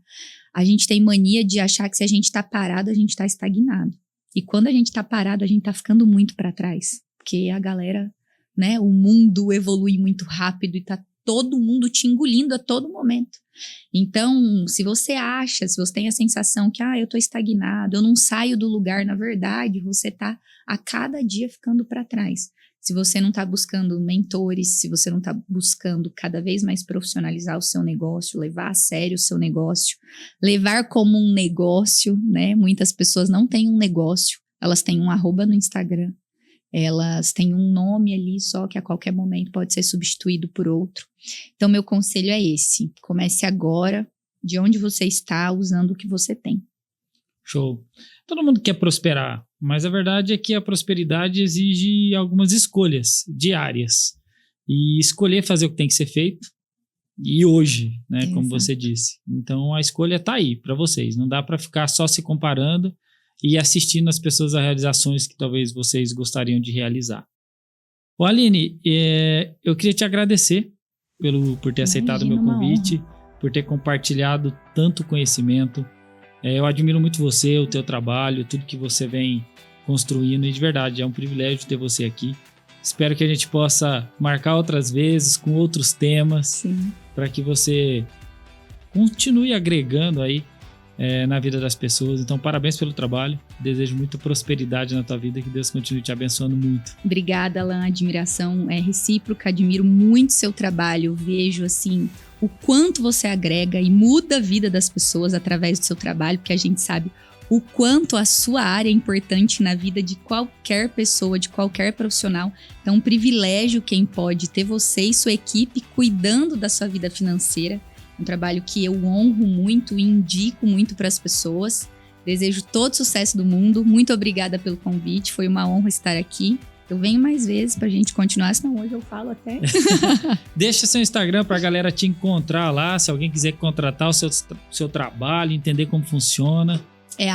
A gente tem mania de achar que se a gente tá parado, a gente tá estagnado. E quando a gente tá parado, a gente tá ficando muito para trás. Porque a galera, né, o mundo evolui muito rápido e tá todo mundo te engolindo a todo momento. Então, se você tem a sensação que, eu tô estagnado, eu não saio do lugar, na verdade, você tá a cada dia ficando para trás. Se você não tá buscando mentores, se você não tá buscando cada vez mais profissionalizar o seu negócio, levar a sério o seu negócio, levar como um negócio, né? Muitas pessoas não têm um negócio, elas têm um @ no Instagram, elas têm um nome ali só que a qualquer momento pode ser substituído por outro. Então, meu conselho é esse, comece agora, de onde você está, usando o que você tem. Show. Todo mundo quer prosperar, mas a verdade é que a prosperidade exige algumas escolhas diárias. E escolher fazer o que tem que ser feito, e hoje, né, Exato. como você disse. Então, a escolha está aí para vocês. Não dá para ficar só se comparando e assistindo as pessoas a realizações que talvez vocês gostariam de realizar. Ô, Aline, eu queria te agradecer por ter aceitado o meu convite, por ter compartilhado tanto conhecimento. Eu admiro muito você, o teu trabalho, tudo que você vem construindo e de verdade, é um privilégio ter você aqui. Espero que a gente possa marcar outras vezes com outros temas para que você continue agregando aí na vida das pessoas. Então, parabéns pelo trabalho. Desejo muita prosperidade na tua vida, que Deus continue te abençoando muito. Obrigada, Alan. A admiração é recíproca. Admiro muito seu trabalho. Vejo, assim, o quanto você agrega e muda a vida das pessoas através do seu trabalho, porque a gente sabe o quanto a sua área é importante na vida de qualquer pessoa, de qualquer profissional. Então, um privilégio quem pode ter você e sua equipe cuidando da sua vida financeira. Um trabalho que eu honro muito e indico muito para as pessoas. Desejo todo sucesso do mundo. Muito obrigada pelo convite. Foi uma honra estar aqui. Eu venho mais vezes pra gente continuar, senão hoje eu falo até. Deixa seu Instagram pra galera te encontrar lá, se alguém quiser contratar o seu trabalho, entender como funciona. É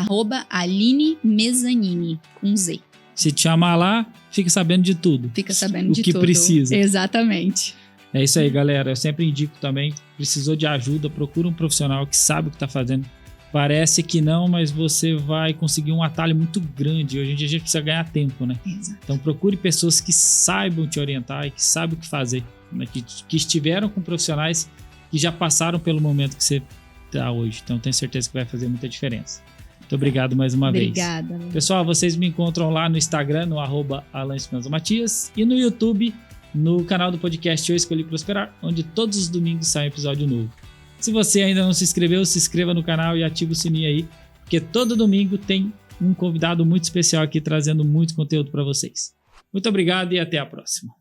@Aline Mezzanini, com Z. Se te chamar lá, fica sabendo de tudo. Fica sabendo de tudo. O que precisa. Exatamente. É isso aí, galera. Eu sempre indico também, precisou de ajuda, procura um profissional que sabe o que tá fazendo. Parece que não, mas você vai conseguir um atalho muito grande. Hoje em dia a gente precisa ganhar tempo, né? Exato. Então procure pessoas que saibam te orientar e que saibam o que fazer. Né? Que estiveram com profissionais que já passaram pelo momento que você está hoje. Então tenho certeza que vai fazer muita diferença. Muito obrigado mais uma vez. Obrigada. Pessoal, vocês me encontram lá no Instagram, no @AlanEspinozaMatias, e no YouTube, no canal do podcast Eu Escolhi Prosperar, onde todos os domingos sai um episódio novo. Se você ainda não se inscreveu, se inscreva no canal e ative o sininho aí, porque todo domingo tem um convidado muito especial aqui trazendo muito conteúdo para vocês. Muito obrigado e até a próxima.